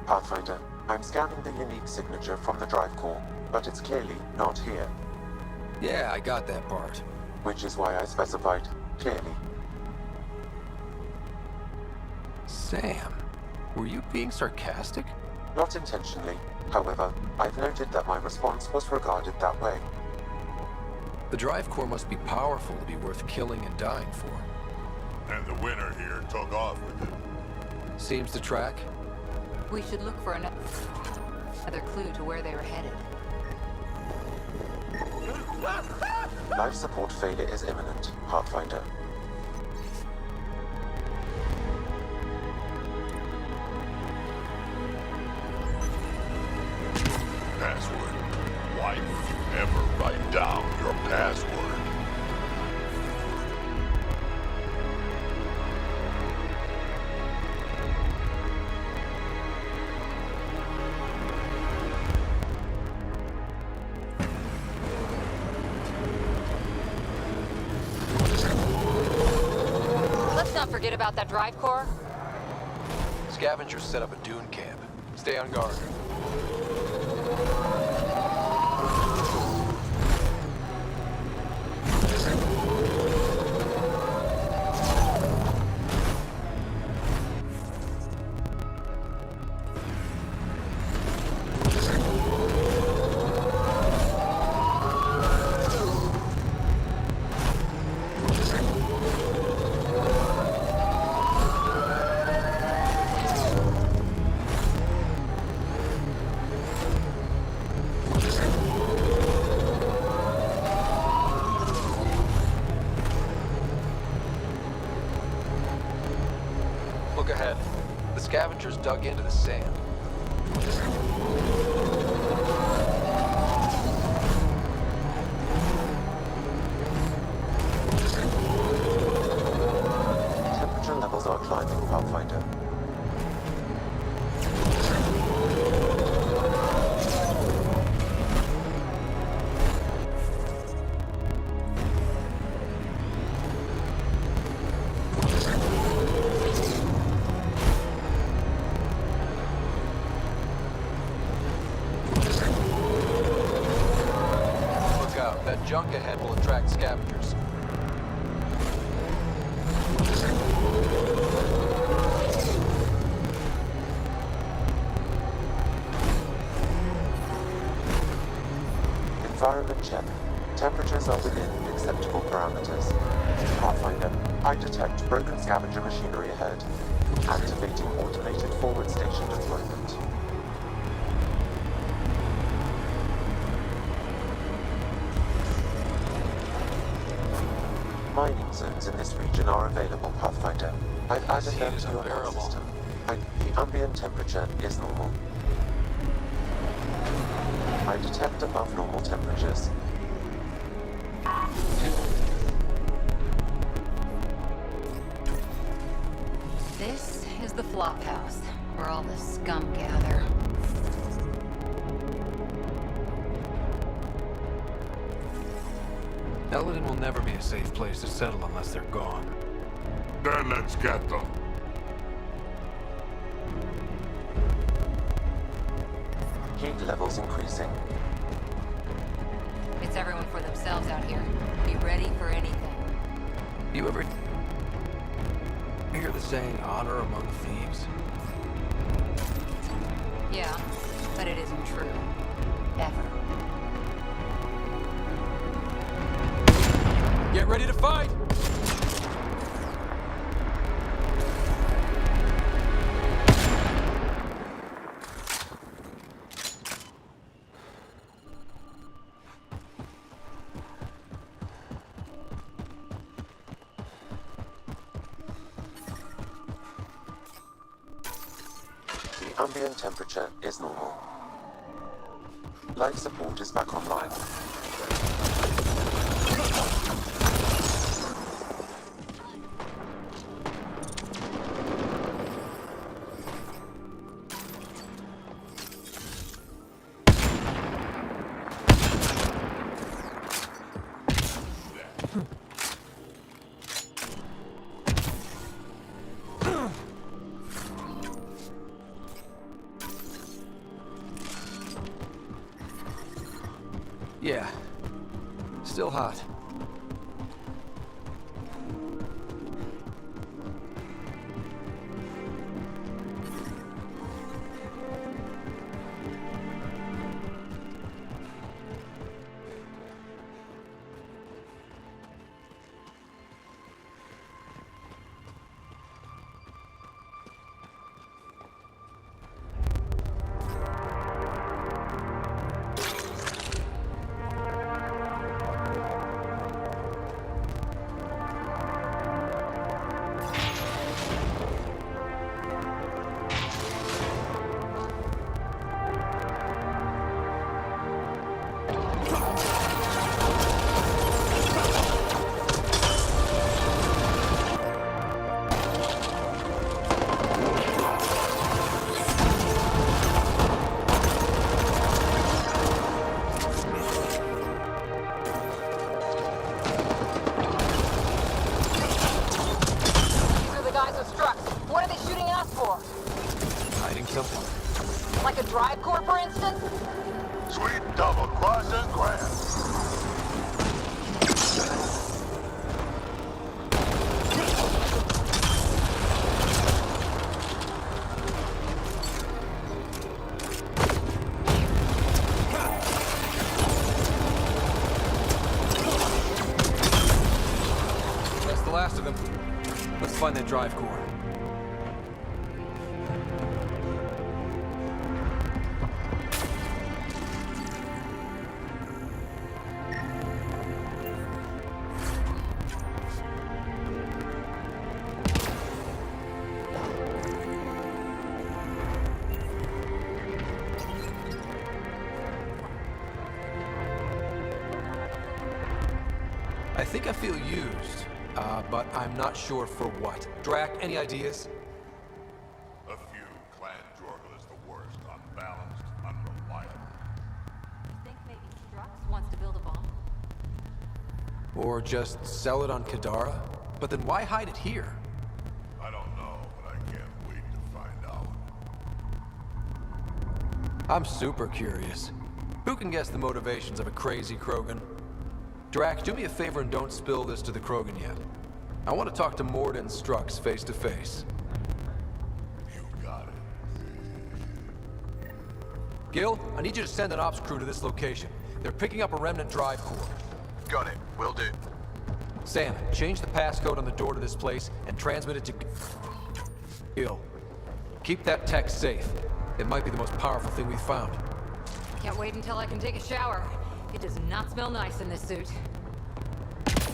Pathfinder, I'm scanning the unique signature from the drive core, but it's clearly not here. Yeah, I got that part. Which is why I specified clearly. Sam, were you being sarcastic? Not intentionally. However, I've noted that my response was regarded that way. The drive core must be powerful to be worth killing and dying for. And the winner here took off with it. Seems to track. We should look for another clue to where they were headed. Life support failure is imminent, Pathfinder. Password. Why would you ever write down your password? Let's not forget about that drive core. Scavengers set up a dune camp. Stay on guard. Look ahead. The scavengers dug into the sand. Temperature levels are climbing, Pathfinder. junk ahead will attract scavengers. Environment check. Temperatures are within acceptable parameters. Pathfinder, I detect broken scavenger machinery ahead. Activating automated forward station deployment. Mining zones in this region are available, Pathfinder. I've added them to your health system. The ambient temperature is normal. I detect above normal temperatures. This is the flop house, where all the scum gather. Eldon will never be a safe place to settle unless they're gone. Then let's get them. Heat levels increasing. It's everyone for themselves out here. Be ready for anything. You ever hear the saying, honor among thieves? Yeah, but it isn't true. Ever. Get ready to fight! The ambient temperature is normal. Life support is back online. Yeah. Still hot. Like a drive core, for instance? Sweet double cross and grand. That's the last of them. Let's find that drive core. I think I feel used, but I'm not sure for what. Drac, any ideas? A few. Clan Jorgel is the worst. Unbalanced, unreliable. Think maybe Strux wants to build a bomb? Or just sell it on Kadara? But then why hide it here? I don't know, but I can't wait to find out. I'm super curious. Who can guess the motivations of a crazy Krogan? Drac, do me a favor and don't spill this to the Krogan yet. I want to talk to Morda and Strux face to face. You got it. Gil, I need you to send an ops crew to this location. They're picking up a remnant drive core. Got it. Will do. Sam, change the passcode on the door to this place and transmit it to Gil. Keep that tech safe. It might be the most powerful thing we've found. Can't wait until I can take a shower. It does not smell nice in this suit.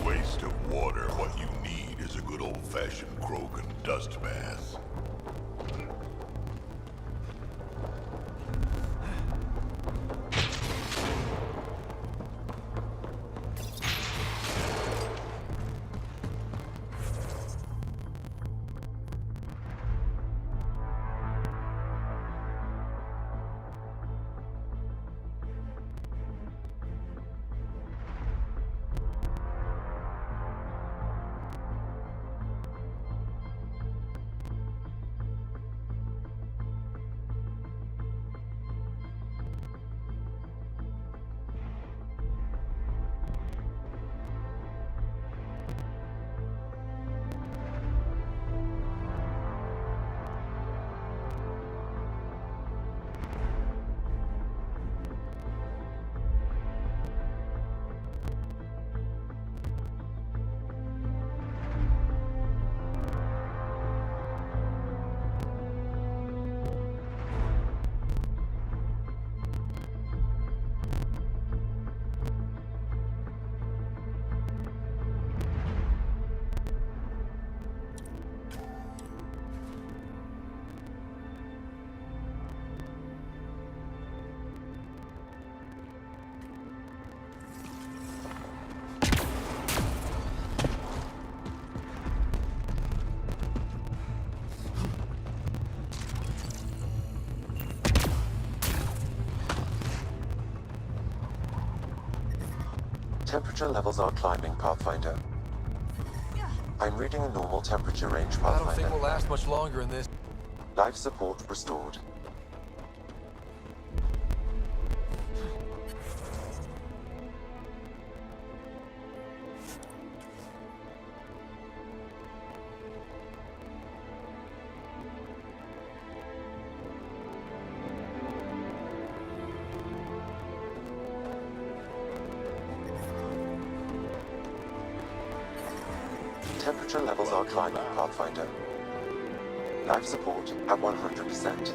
Waste of water. What you need is a good old-fashioned Krogan dust bath. Temperature levels are climbing, Pathfinder. I'm reading a normal temperature range, I don't Pathfinder. think we'll last much longer in this. Life support restored. Temperature levels are climbing, Pathfinder. Life support at 100%.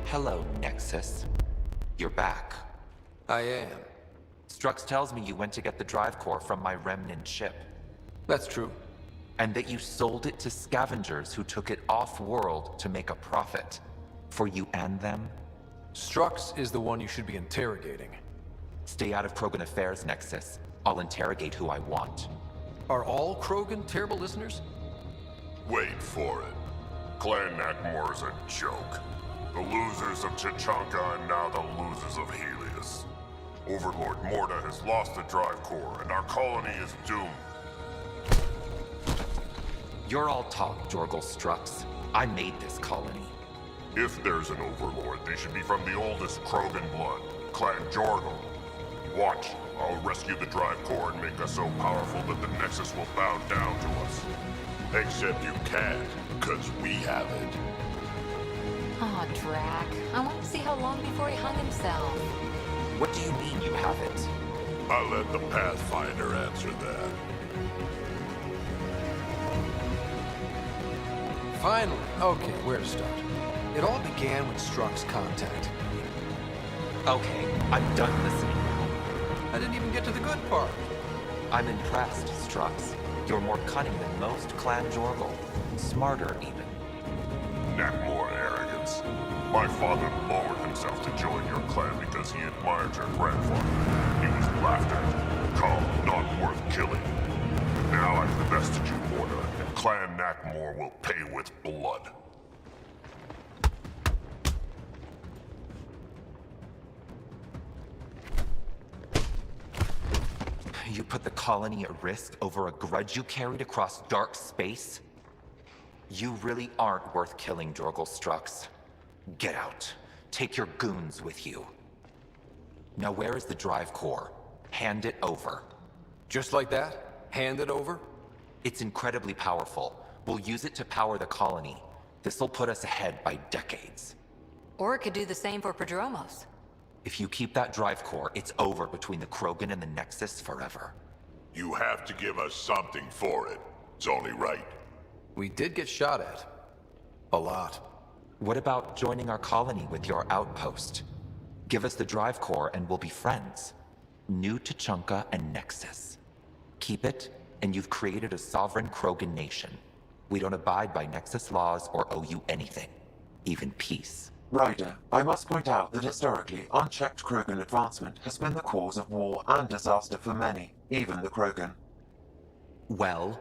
Hello, Nexus. You're back. I am. Strux tells me you went to get the drive core from my remnant ship. That's true. And that you sold it to scavengers who took it off-world to make a profit. For you and them? Strux is the one you should be interrogating. Stay out of Krogan affairs, Nexus. I'll interrogate who I want. Are all Krogan terrible listeners? Wait for it. Clan Nakmor is a joke. The losers of Chichanka and now the losers of Helios. Overlord Morda has lost the drive core, and our colony is doomed. You're all talk, Jorgal Strux. I made this colony. If there's an overlord, they should be from the oldest Krogan blood, Clan Jorgal. Watch, I'll rescue the drive core and make us so powerful that the Nexus will bow down to us. Except you can't, because we have it. Aw, Drac. I want to see how long before he hung himself. What do you mean you have it? I'll let the Pathfinder answer that. Finally. Okay, where to start? It all began with Strux contacted me. Okay, I'm done listening now. I didn't even get to the good part. I'm impressed, Strux. You're more cunning than most Clan Jorgal. Smarter, even. Nakmor arrogance. My father lowered himself to join your clan because he admired your grandfather. He was laughed at. come, not worth killing. And now I've divested you, Morta, and Clan Nakmor will pay with blood. You put the colony at risk over a grudge you carried across dark space? You really aren't worth killing, Dorgal Strux. Get out. Take your goons with you. Now where is the drive core? Hand it over. Just like that? Hand it over? It's incredibly powerful. We'll use it to power the colony. This'll put us ahead by decades. Or it could do the same for Prodromos. If you keep that drive core, it's over between the Krogan and the Nexus forever. You have to give us something for it. It's only right. We did get shot at. A lot. What about joining our colony with your outpost? Give us the drive core and we'll be friends. New Tuchanka and Nexus. Keep it, and you've created a sovereign Krogan nation. We don't abide by Nexus laws or owe you anything. Even peace. Ryder, I must point out that historically, unchecked Krogan advancement has been the cause of war and disaster for many, even the Krogan. Well?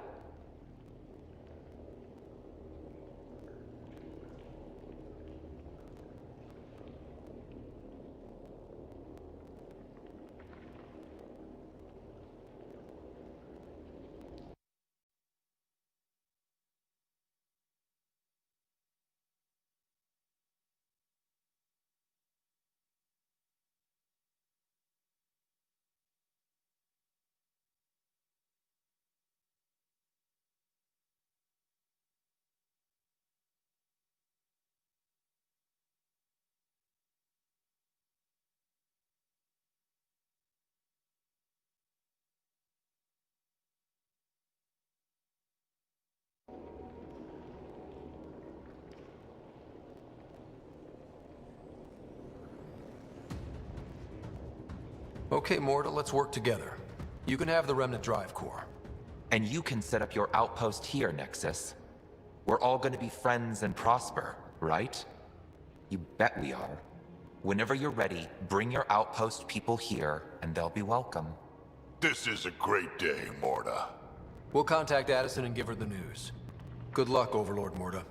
Okay, Morta, let's work together. You can have the Remnant drive core. And you can set up your outpost here, Nexus. We're all gonna be friends and prosper, right? You bet we are. Whenever you're ready, bring your outpost people here, and they'll be welcome. This is a great day, Morta. We'll contact Addison and give her the news. Good luck, Overlord Morta.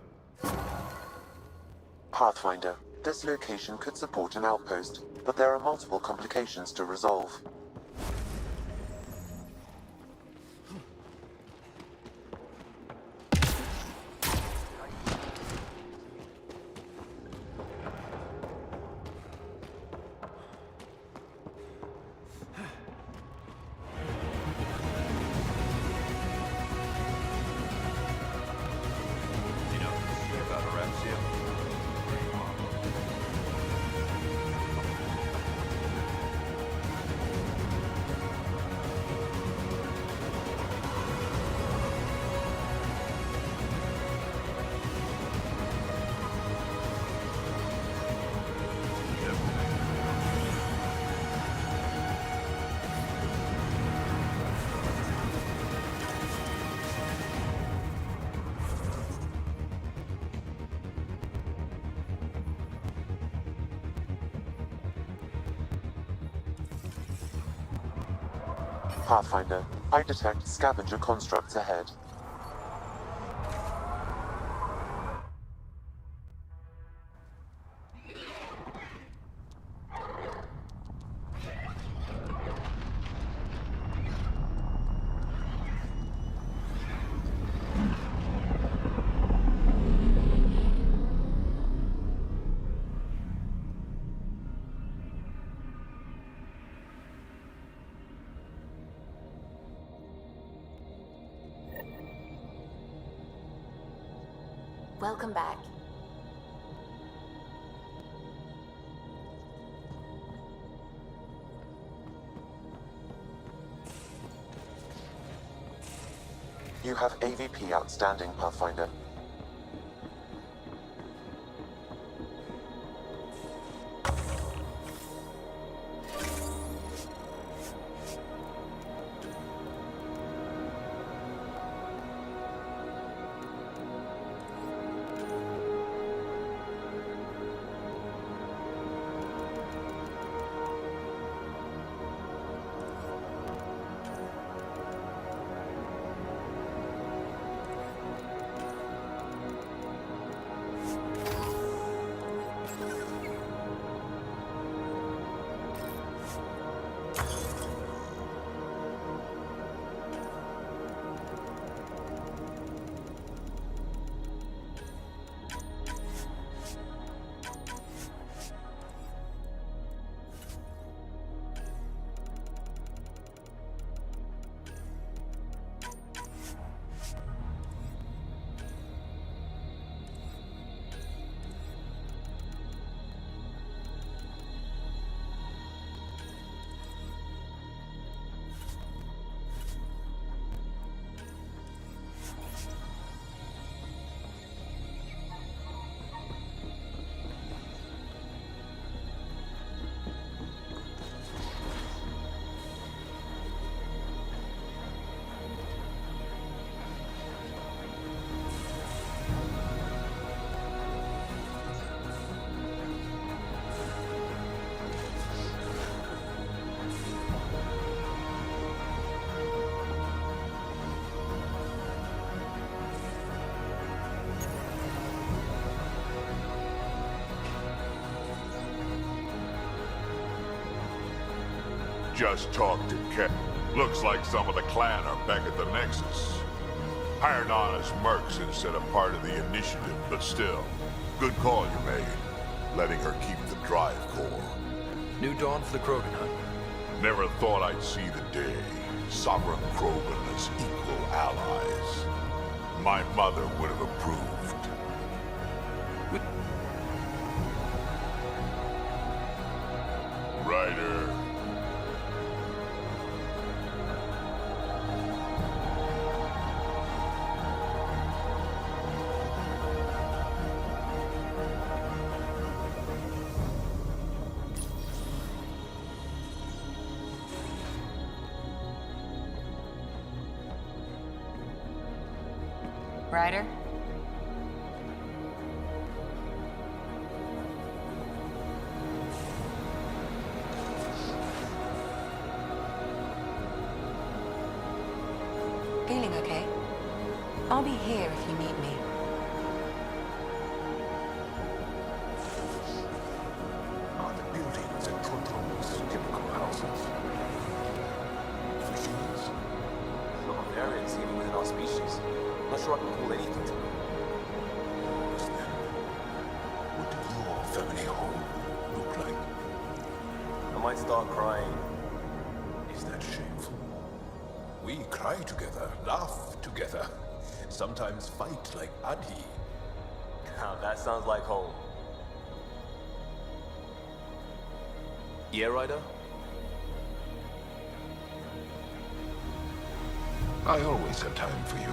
Pathfinder, this location could support an outpost, but there are multiple complications to resolve. Pathfinder, I detect scavenger constructs ahead. Welcome back. You have AVP outstanding, Pathfinder. Just talked to Cat. Looks like some of the clan are back at the Nexus. Hired on as mercs instead of part of the initiative, but still. Good call you made. Letting her keep the drive core. New dawn for the Krogan hunt. Never thought I'd see the day. Sovereign Krogan as equal allies. My mother would have approved. Ryder. Ryder? Feeling okay? I'll be here if you need me. Are the buildings and controls typical houses? Machines? Some of variants even within our species. Not sure I can call anything to them. What did your family home look like? I might start crying. Is that shameful? We cry together, laugh together, sometimes fight like Adi. Now that sounds like home. Yeah, Ryder? I always have time for you.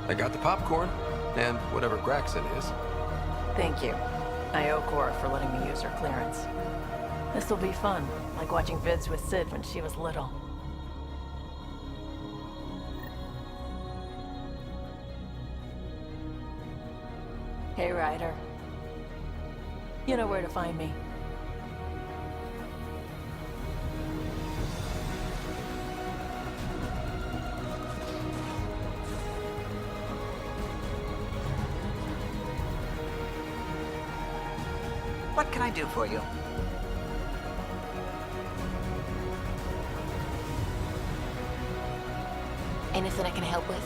I got the popcorn, and whatever Graxon is. Thank you. I owe Cora for letting me use her clearance. This'll be fun, like watching vids with Sid when she was little. Hey, Ryder. You know where to find me. What can I do for you? Anything I can help with?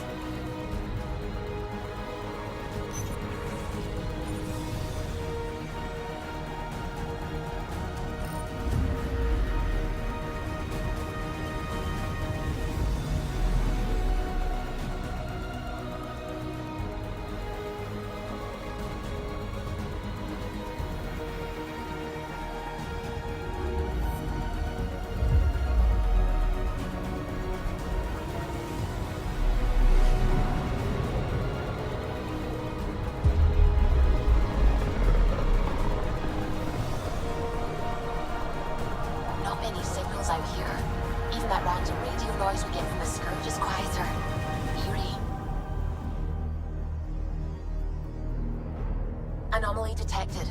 Out here. Even that random radio noise we get from the Scourge is quieter. Eerie. Anomaly detected.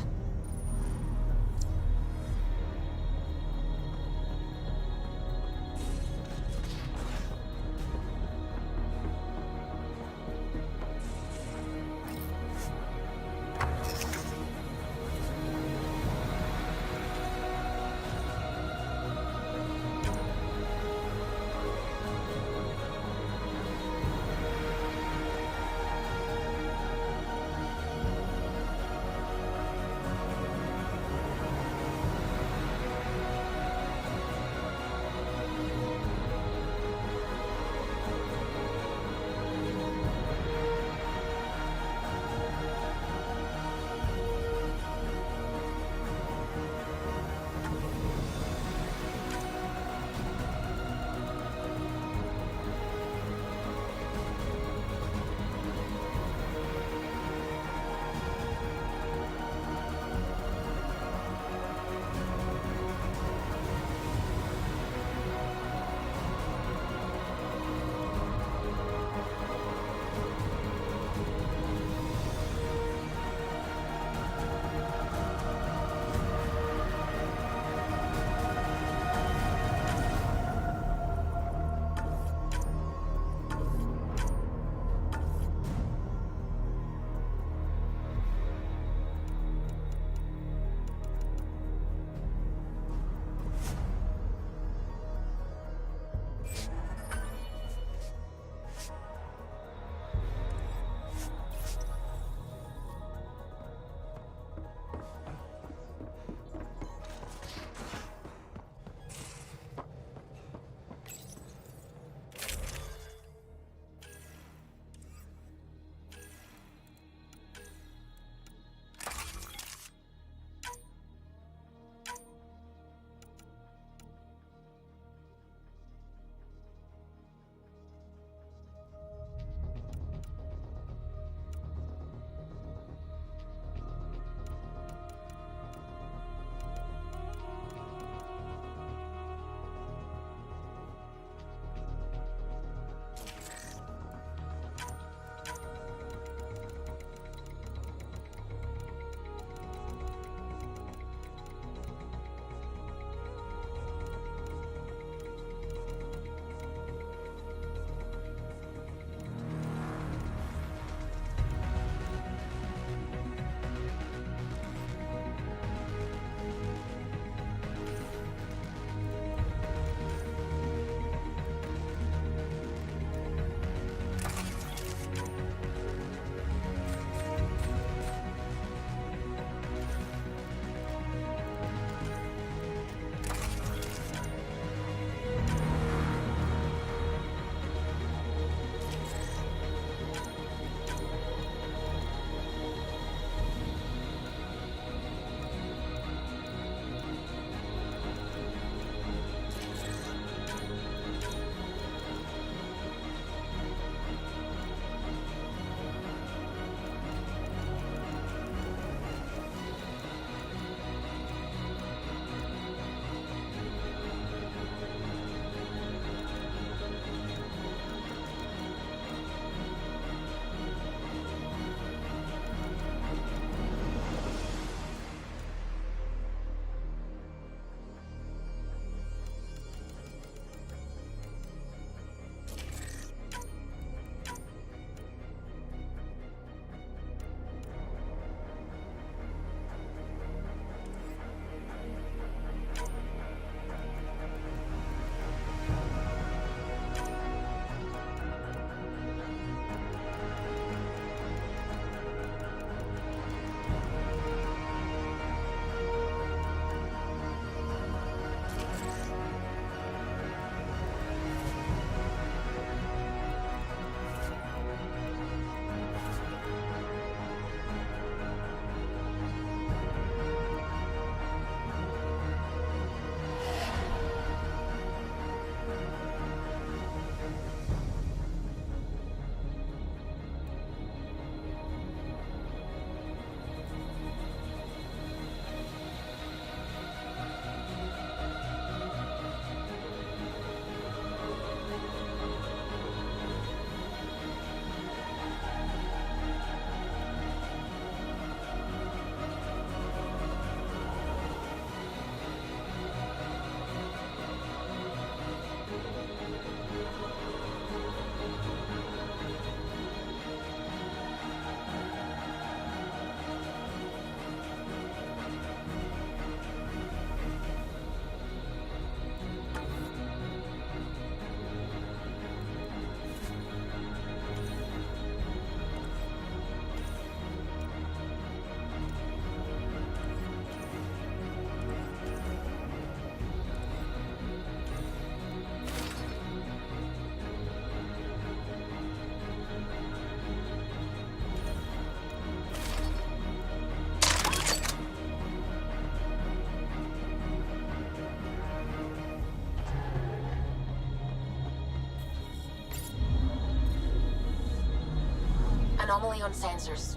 Anomaly on sensors.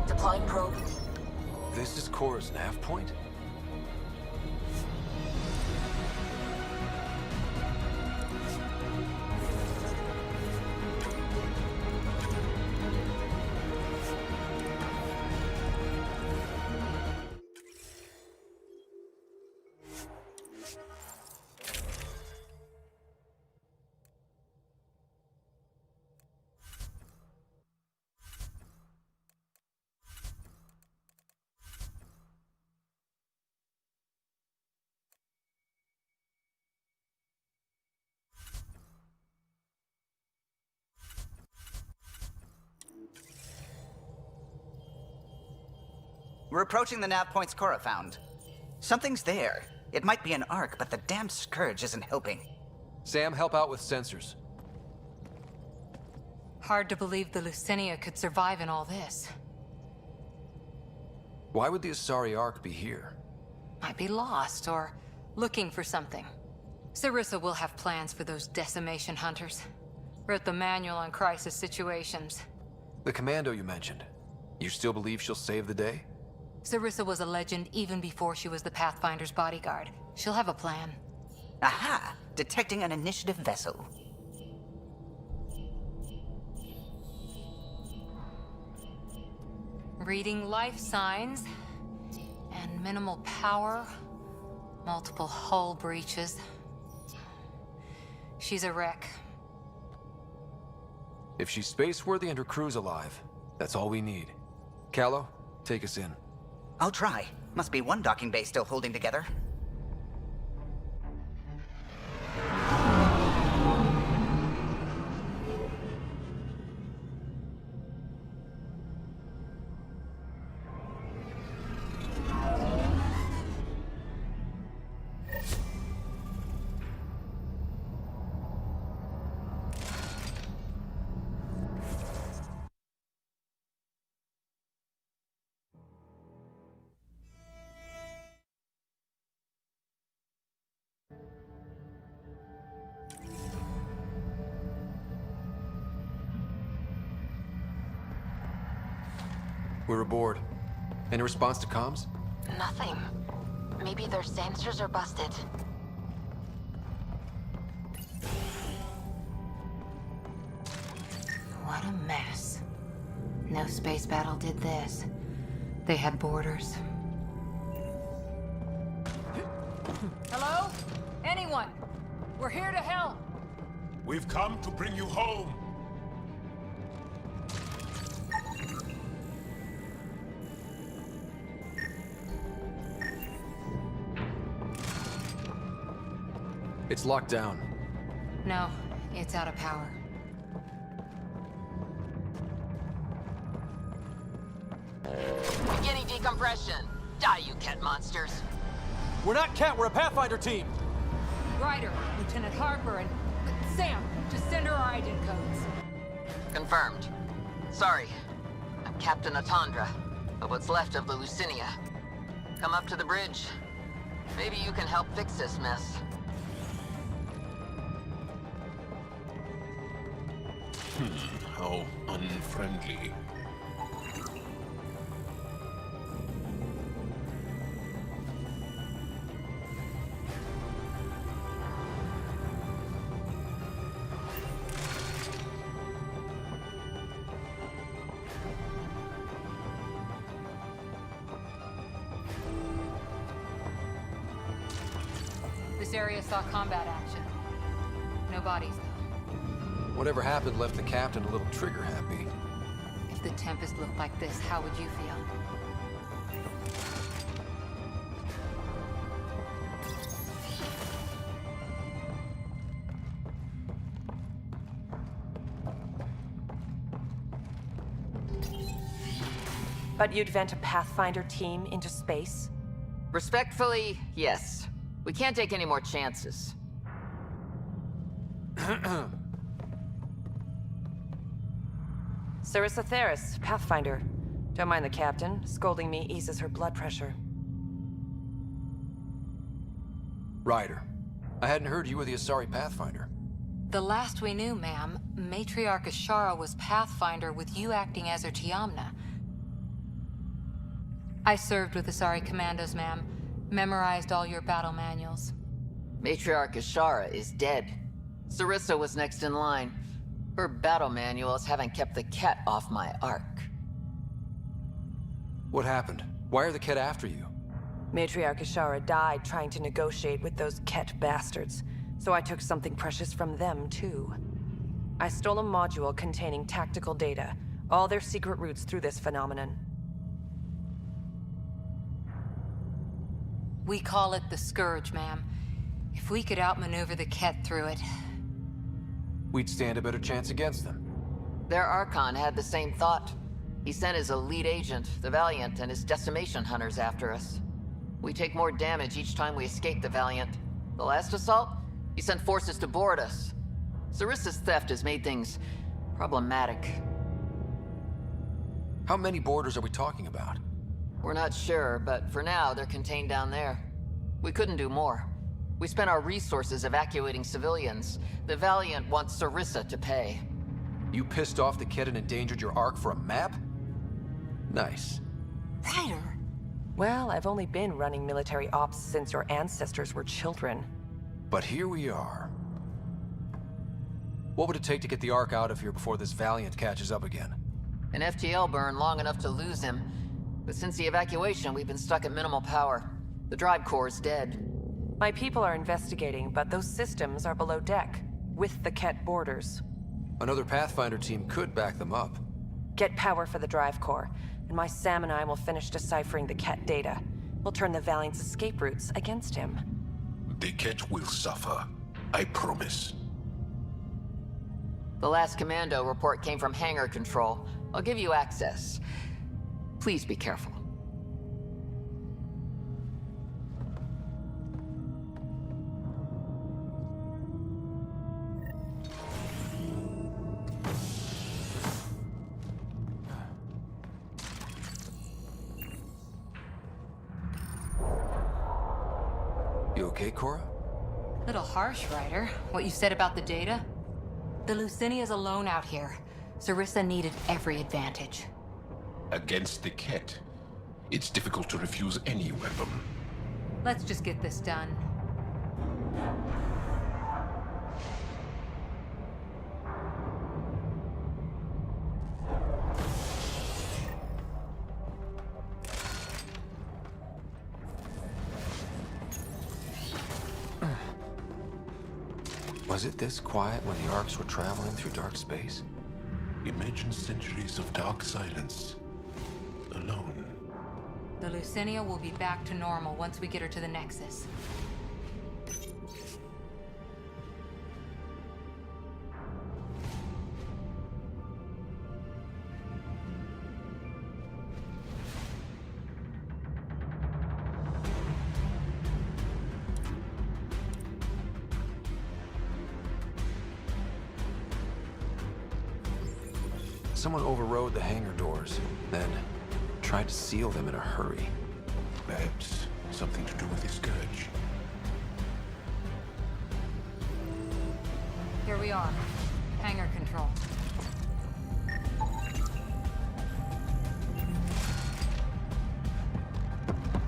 Deploying probe. This is Cora's nav point? We're approaching the nav points Cora found. Something's there. It might be an arc, but the damn Scourge isn't helping. Sam, help out with sensors. Hard to believe the Lucinia could survive in all this. Why would the Asari Ark be here? Might be lost or looking for something. Sarissa will have plans for those decimation hunters. Wrote the manual on crisis situations. The commando you mentioned. You still believe she'll save the day? Sarissa was a legend even before she was the Pathfinder's bodyguard. She'll have a plan. Aha! Detecting an initiative vessel. Reading life signs. And minimal power. Multiple hull breaches. She's a wreck. If she's space-worthy and her crew's alive, that's all we need. Callow, take us in. I'll try. Must be one docking bay still holding together. We're aboard. Any response to comms? Nothing. Maybe their sensors are busted. What a mess. No space battle did this. They had borders. Hello? Anyone? We're here to help. We've come to bring you home. It's locked down. No, it's out of power. Beginning decompression. Die, you cat monsters. We're not Cat, we're a Pathfinder team! Ryder, Lieutenant Harper, and Sam, just send her our ident codes. Confirmed. Sorry. I'm Captain Atandra, but what's left of the Lucinia. Come up to the bridge. Maybe you can help fix this mess. How unfriendly. This area saw combat action. No bodies, though. Whatever happened left the captain a little trigger happy. If the Tempest looked like this, how would you feel? But you'd vent a Pathfinder team into space? Respectfully, yes. We can't take any more chances. Sarissa Theris, Pathfinder. Don't mind the captain. Scolding me eases her blood pressure. Ryder, I hadn't heard you were the Asari Pathfinder. The last we knew, ma'am, Matriarch Ashara was Pathfinder with you acting as her Tiamna. I served with the Asari Commandos, ma'am. Memorized all your battle manuals. Matriarch Ashara is dead. Sarissa was next in line. Her battle manuals haven't kept the Ket off my ark. What happened? Why are the Ket after you? Matriarch Ashara died trying to negotiate with those Ket bastards, so I took something precious from them, too. I stole a module containing tactical data, all their secret routes through this phenomenon. We call it the Scourge, ma'am. If we could outmaneuver the Ket through it... We'd stand a better chance against them. Their Archon had the same thought. He sent his elite agent, the Valiant, and his decimation hunters after us. We take more damage each time we escape the Valiant. The last assault, he sent forces to board us. Sarissa's theft has made things problematic. How many boarders are we talking about? We're not sure, but for now, they're contained down there. We couldn't do more. We spent our resources evacuating civilians. The Valiant wants Sarissa to pay. You pissed off the Ket and endangered your Ark for a map? Nice. Ryder! Well, I've only been running military ops since your ancestors were children. But here we are. What would it take to get the Ark out of here before this Valiant catches up again? An FTL burn long enough to lose him. But since the evacuation, we've been stuck at minimal power. The drive core is dead. My people are investigating, but those systems are below deck, with the Ket borders. Another Pathfinder team could back them up. Get power for the drive core, and my Sam and I will finish deciphering the Ket data. We'll turn the Valiant's escape routes against him. The Ket will suffer. I promise. The last commando report came from hangar control. I'll give you access. Please be careful. You okay, Cora? Little harsh, Ryder. What you said about the data? The Lucinia's alone out here. Sarissa needed every advantage. Against the Ket, it's difficult to refuse any weapon. Let's just get this done. Was it this quiet when the Arks were traveling through dark space? Imagine centuries of dark silence. Alone. The Lucinia will be back to normal once we get her to the Nexus. Someone overrode the hangar doors, then tried to seal them in a hurry. Perhaps something to do with the Scourge. Here we are. Hangar control.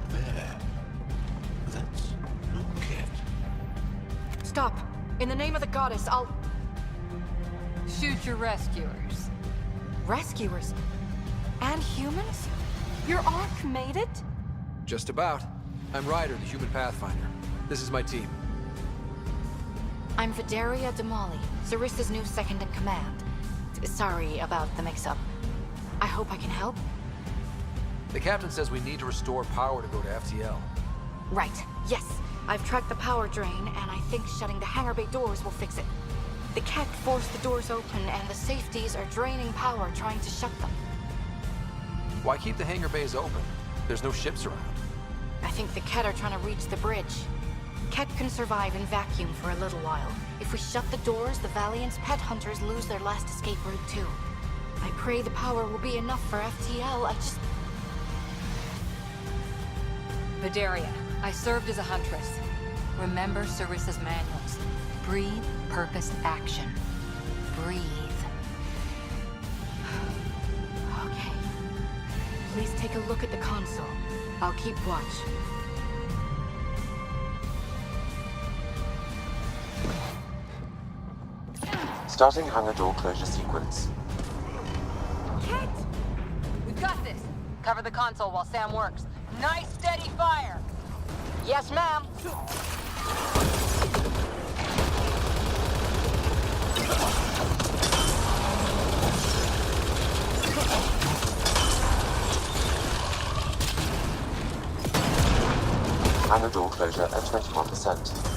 There. That's no Ket. Stop! In the name of the goddess, I'll... Shoot your rescuers. Rescuers? And humans? Your Ark made it? Just about. I'm Ryder, the human Pathfinder. This is my team. I'm Vidaria Damali, Sarissa's new second-in-command. Sorry about the mix-up. I hope I can help. The captain says we need to restore power to go to FTL. Right, yes. I've tracked the power drain, and I think shutting the hangar bay doors will fix it. The Ket forced the doors open, and the safeties are draining power trying to shut them. Why keep the hangar bays open? There's no ships around. I think the Ket are trying to reach the bridge. Ket can survive in vacuum for a little while. If we shut the doors, the Valiant's pet hunters lose their last escape route too. I pray the power will be enough for FTL, I just... Vidaria, I served as a huntress. Remember Sarissa's manuals. Breathe, purpose, action. Breathe. Okay. Please take a look at the console. I'll keep watch. Starting hangar door closure sequence. Kit! We've got this. Cover the console while Sam works. Nice steady fire. Yes, ma'am. Hangar door closure at 21%.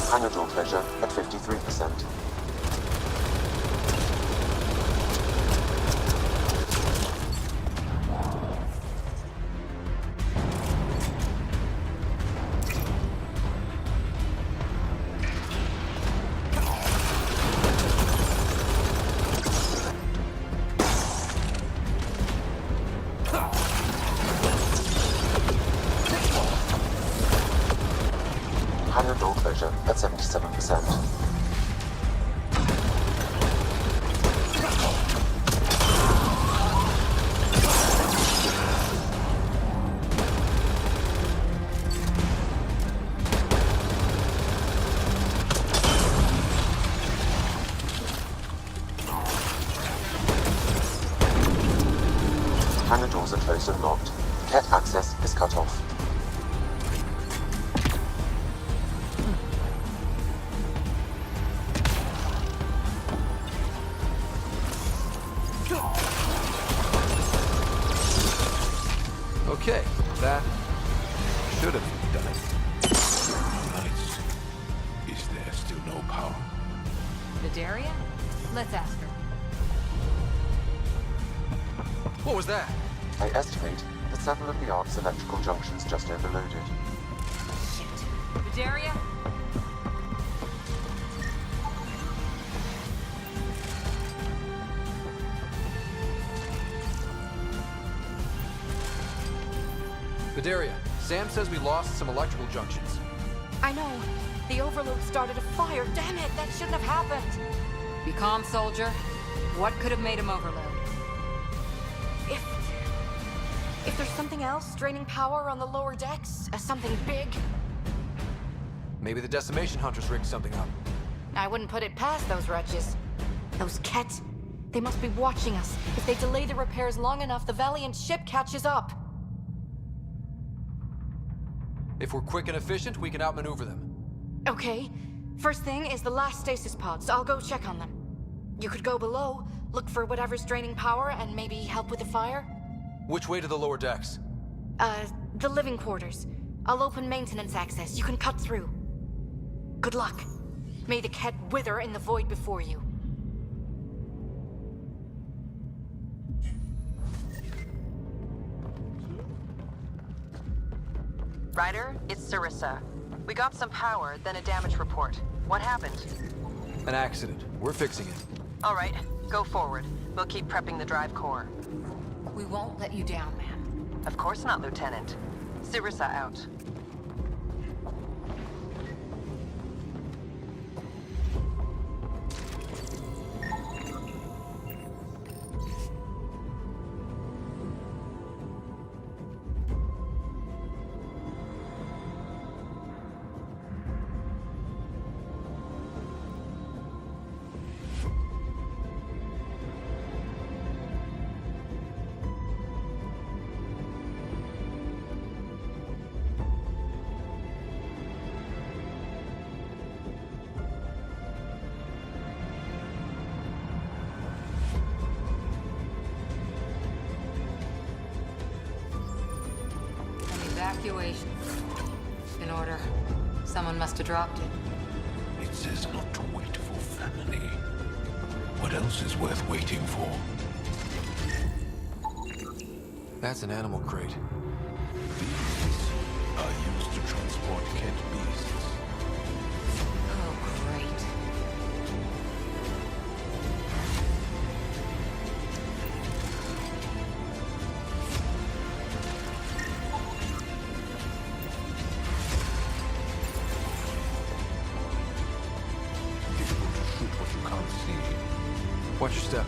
Hangar door closure at 53%. Hangar door closure at 77%. Hangar doors are closed and locked. Ket access is cut off. Okay, that should have done it. Nice. Is there still no power? Vidaria? Let's ask her. What was that? I estimate that several of the Ark's electrical junctions just overloaded. Vidaria? Vidaria, Sam says we lost some electrical junctions. I know. The overload started a fire. Damn it, that shouldn't have happened. Be calm, soldier. What could have made him overload? If there's something else draining power on the lower decks, something big, Maybe the decimation hunters rigged something up. I wouldn't put it past those wretches. Those Ket, they must be watching us. If they delay the repairs long enough, the Valiant ship catches up. If we're quick and efficient, we can outmaneuver them. Okay. First thing is the last stasis pods. I'll go check on them. You could go below, look for whatever's draining power, and maybe help with the fire? Which way to the lower decks? The living quarters. I'll open maintenance access. You can cut through. Good luck. May the Ket wither in the void before you. Ryder, it's Sarissa. We got some power, then a damage report. What happened? An accident. We're fixing it. All right, go forward. We'll keep prepping the drive core. We won't let you down, ma'am. Of course not, Lieutenant. Sarissa out. Someone must have dropped it. It says not to wait for family. What else is worth waiting for? That's an animal crate. These are used to transport cat beasts. Oh, great. Difficult to shoot what you can't see. Watch your step.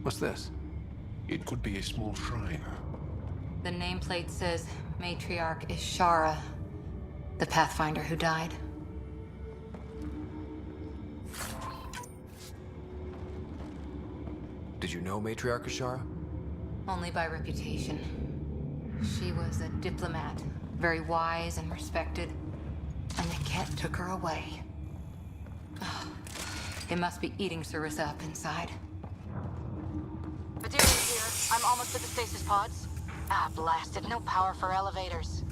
What's this? It could be a small shrine. The nameplate says Matriarch Ishara, the Pathfinder who died. Did you know Matriarch Ashara? Only by reputation. She was a diplomat, very wise and respected, and the Ket took her away. Ugh. It must be eating Sarissa up inside. Badiri's here. I'm almost at the stasis pods. Ah, blasted. No power for elevators.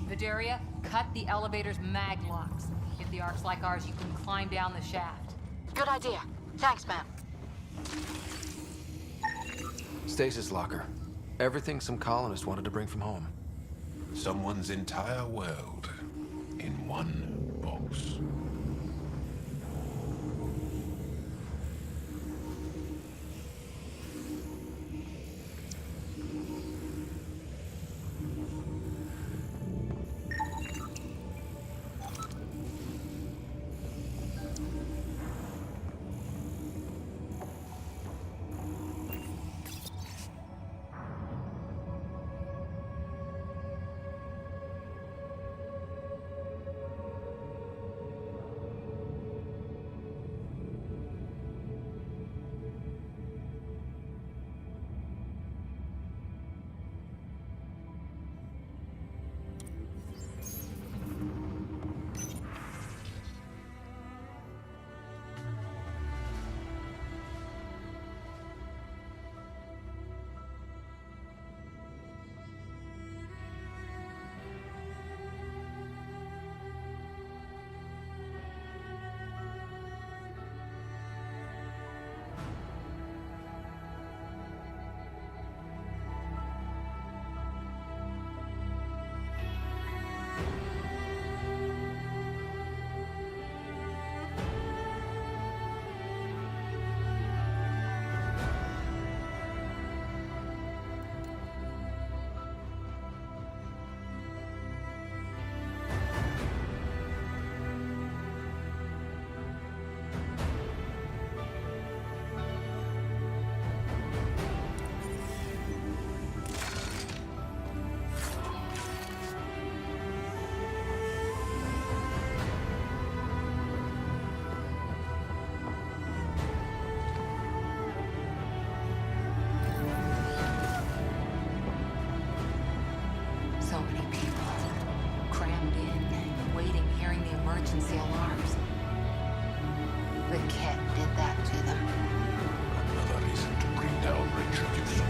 Vidaria, cut the elevator's mag locks. If the ark's like ours, you can climb down the shaft. Good idea. Thanks, ma'am. Stasis locker. Everything some colonist wanted to bring from home. Someone's entire world in one box. So many people. Crammed in, waiting, hearing the emergency alarms. The Ket did that to them. Another reason to bring down retribution.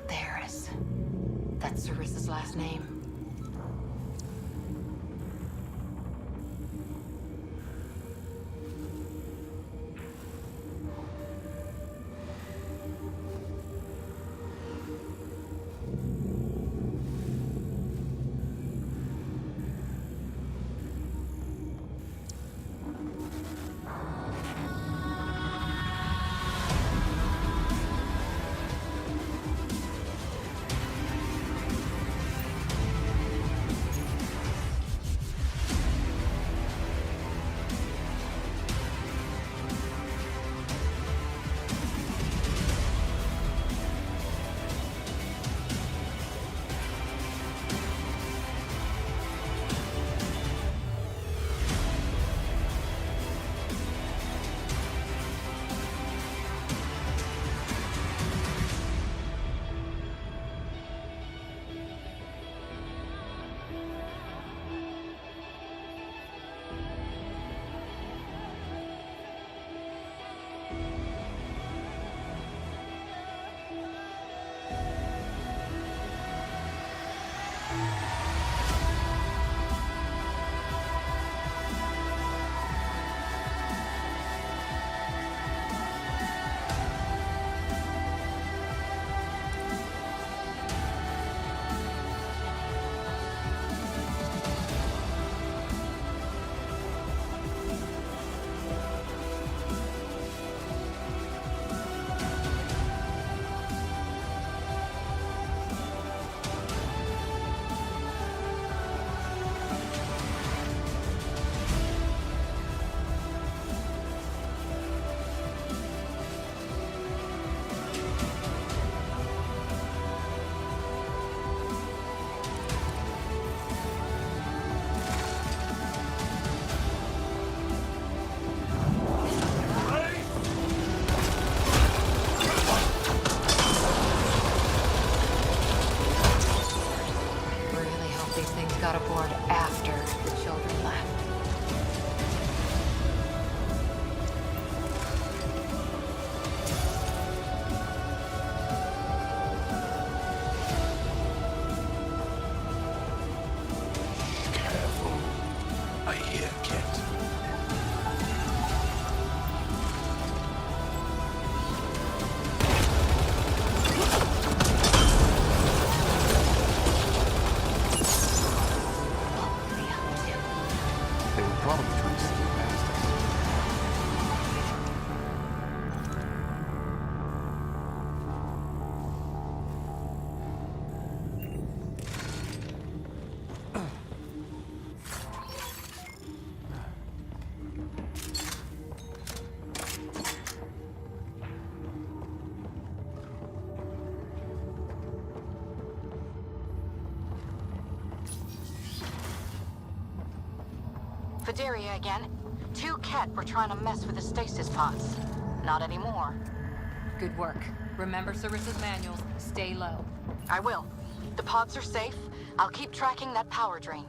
Theris. That's Sarissa's last name. cafeteria again. 2 Ket were trying to mess with the stasis pods. Not anymore. Good work. Remember Sarissa's manuals. Stay low. I will. The pods are safe. I'll keep tracking that power drain.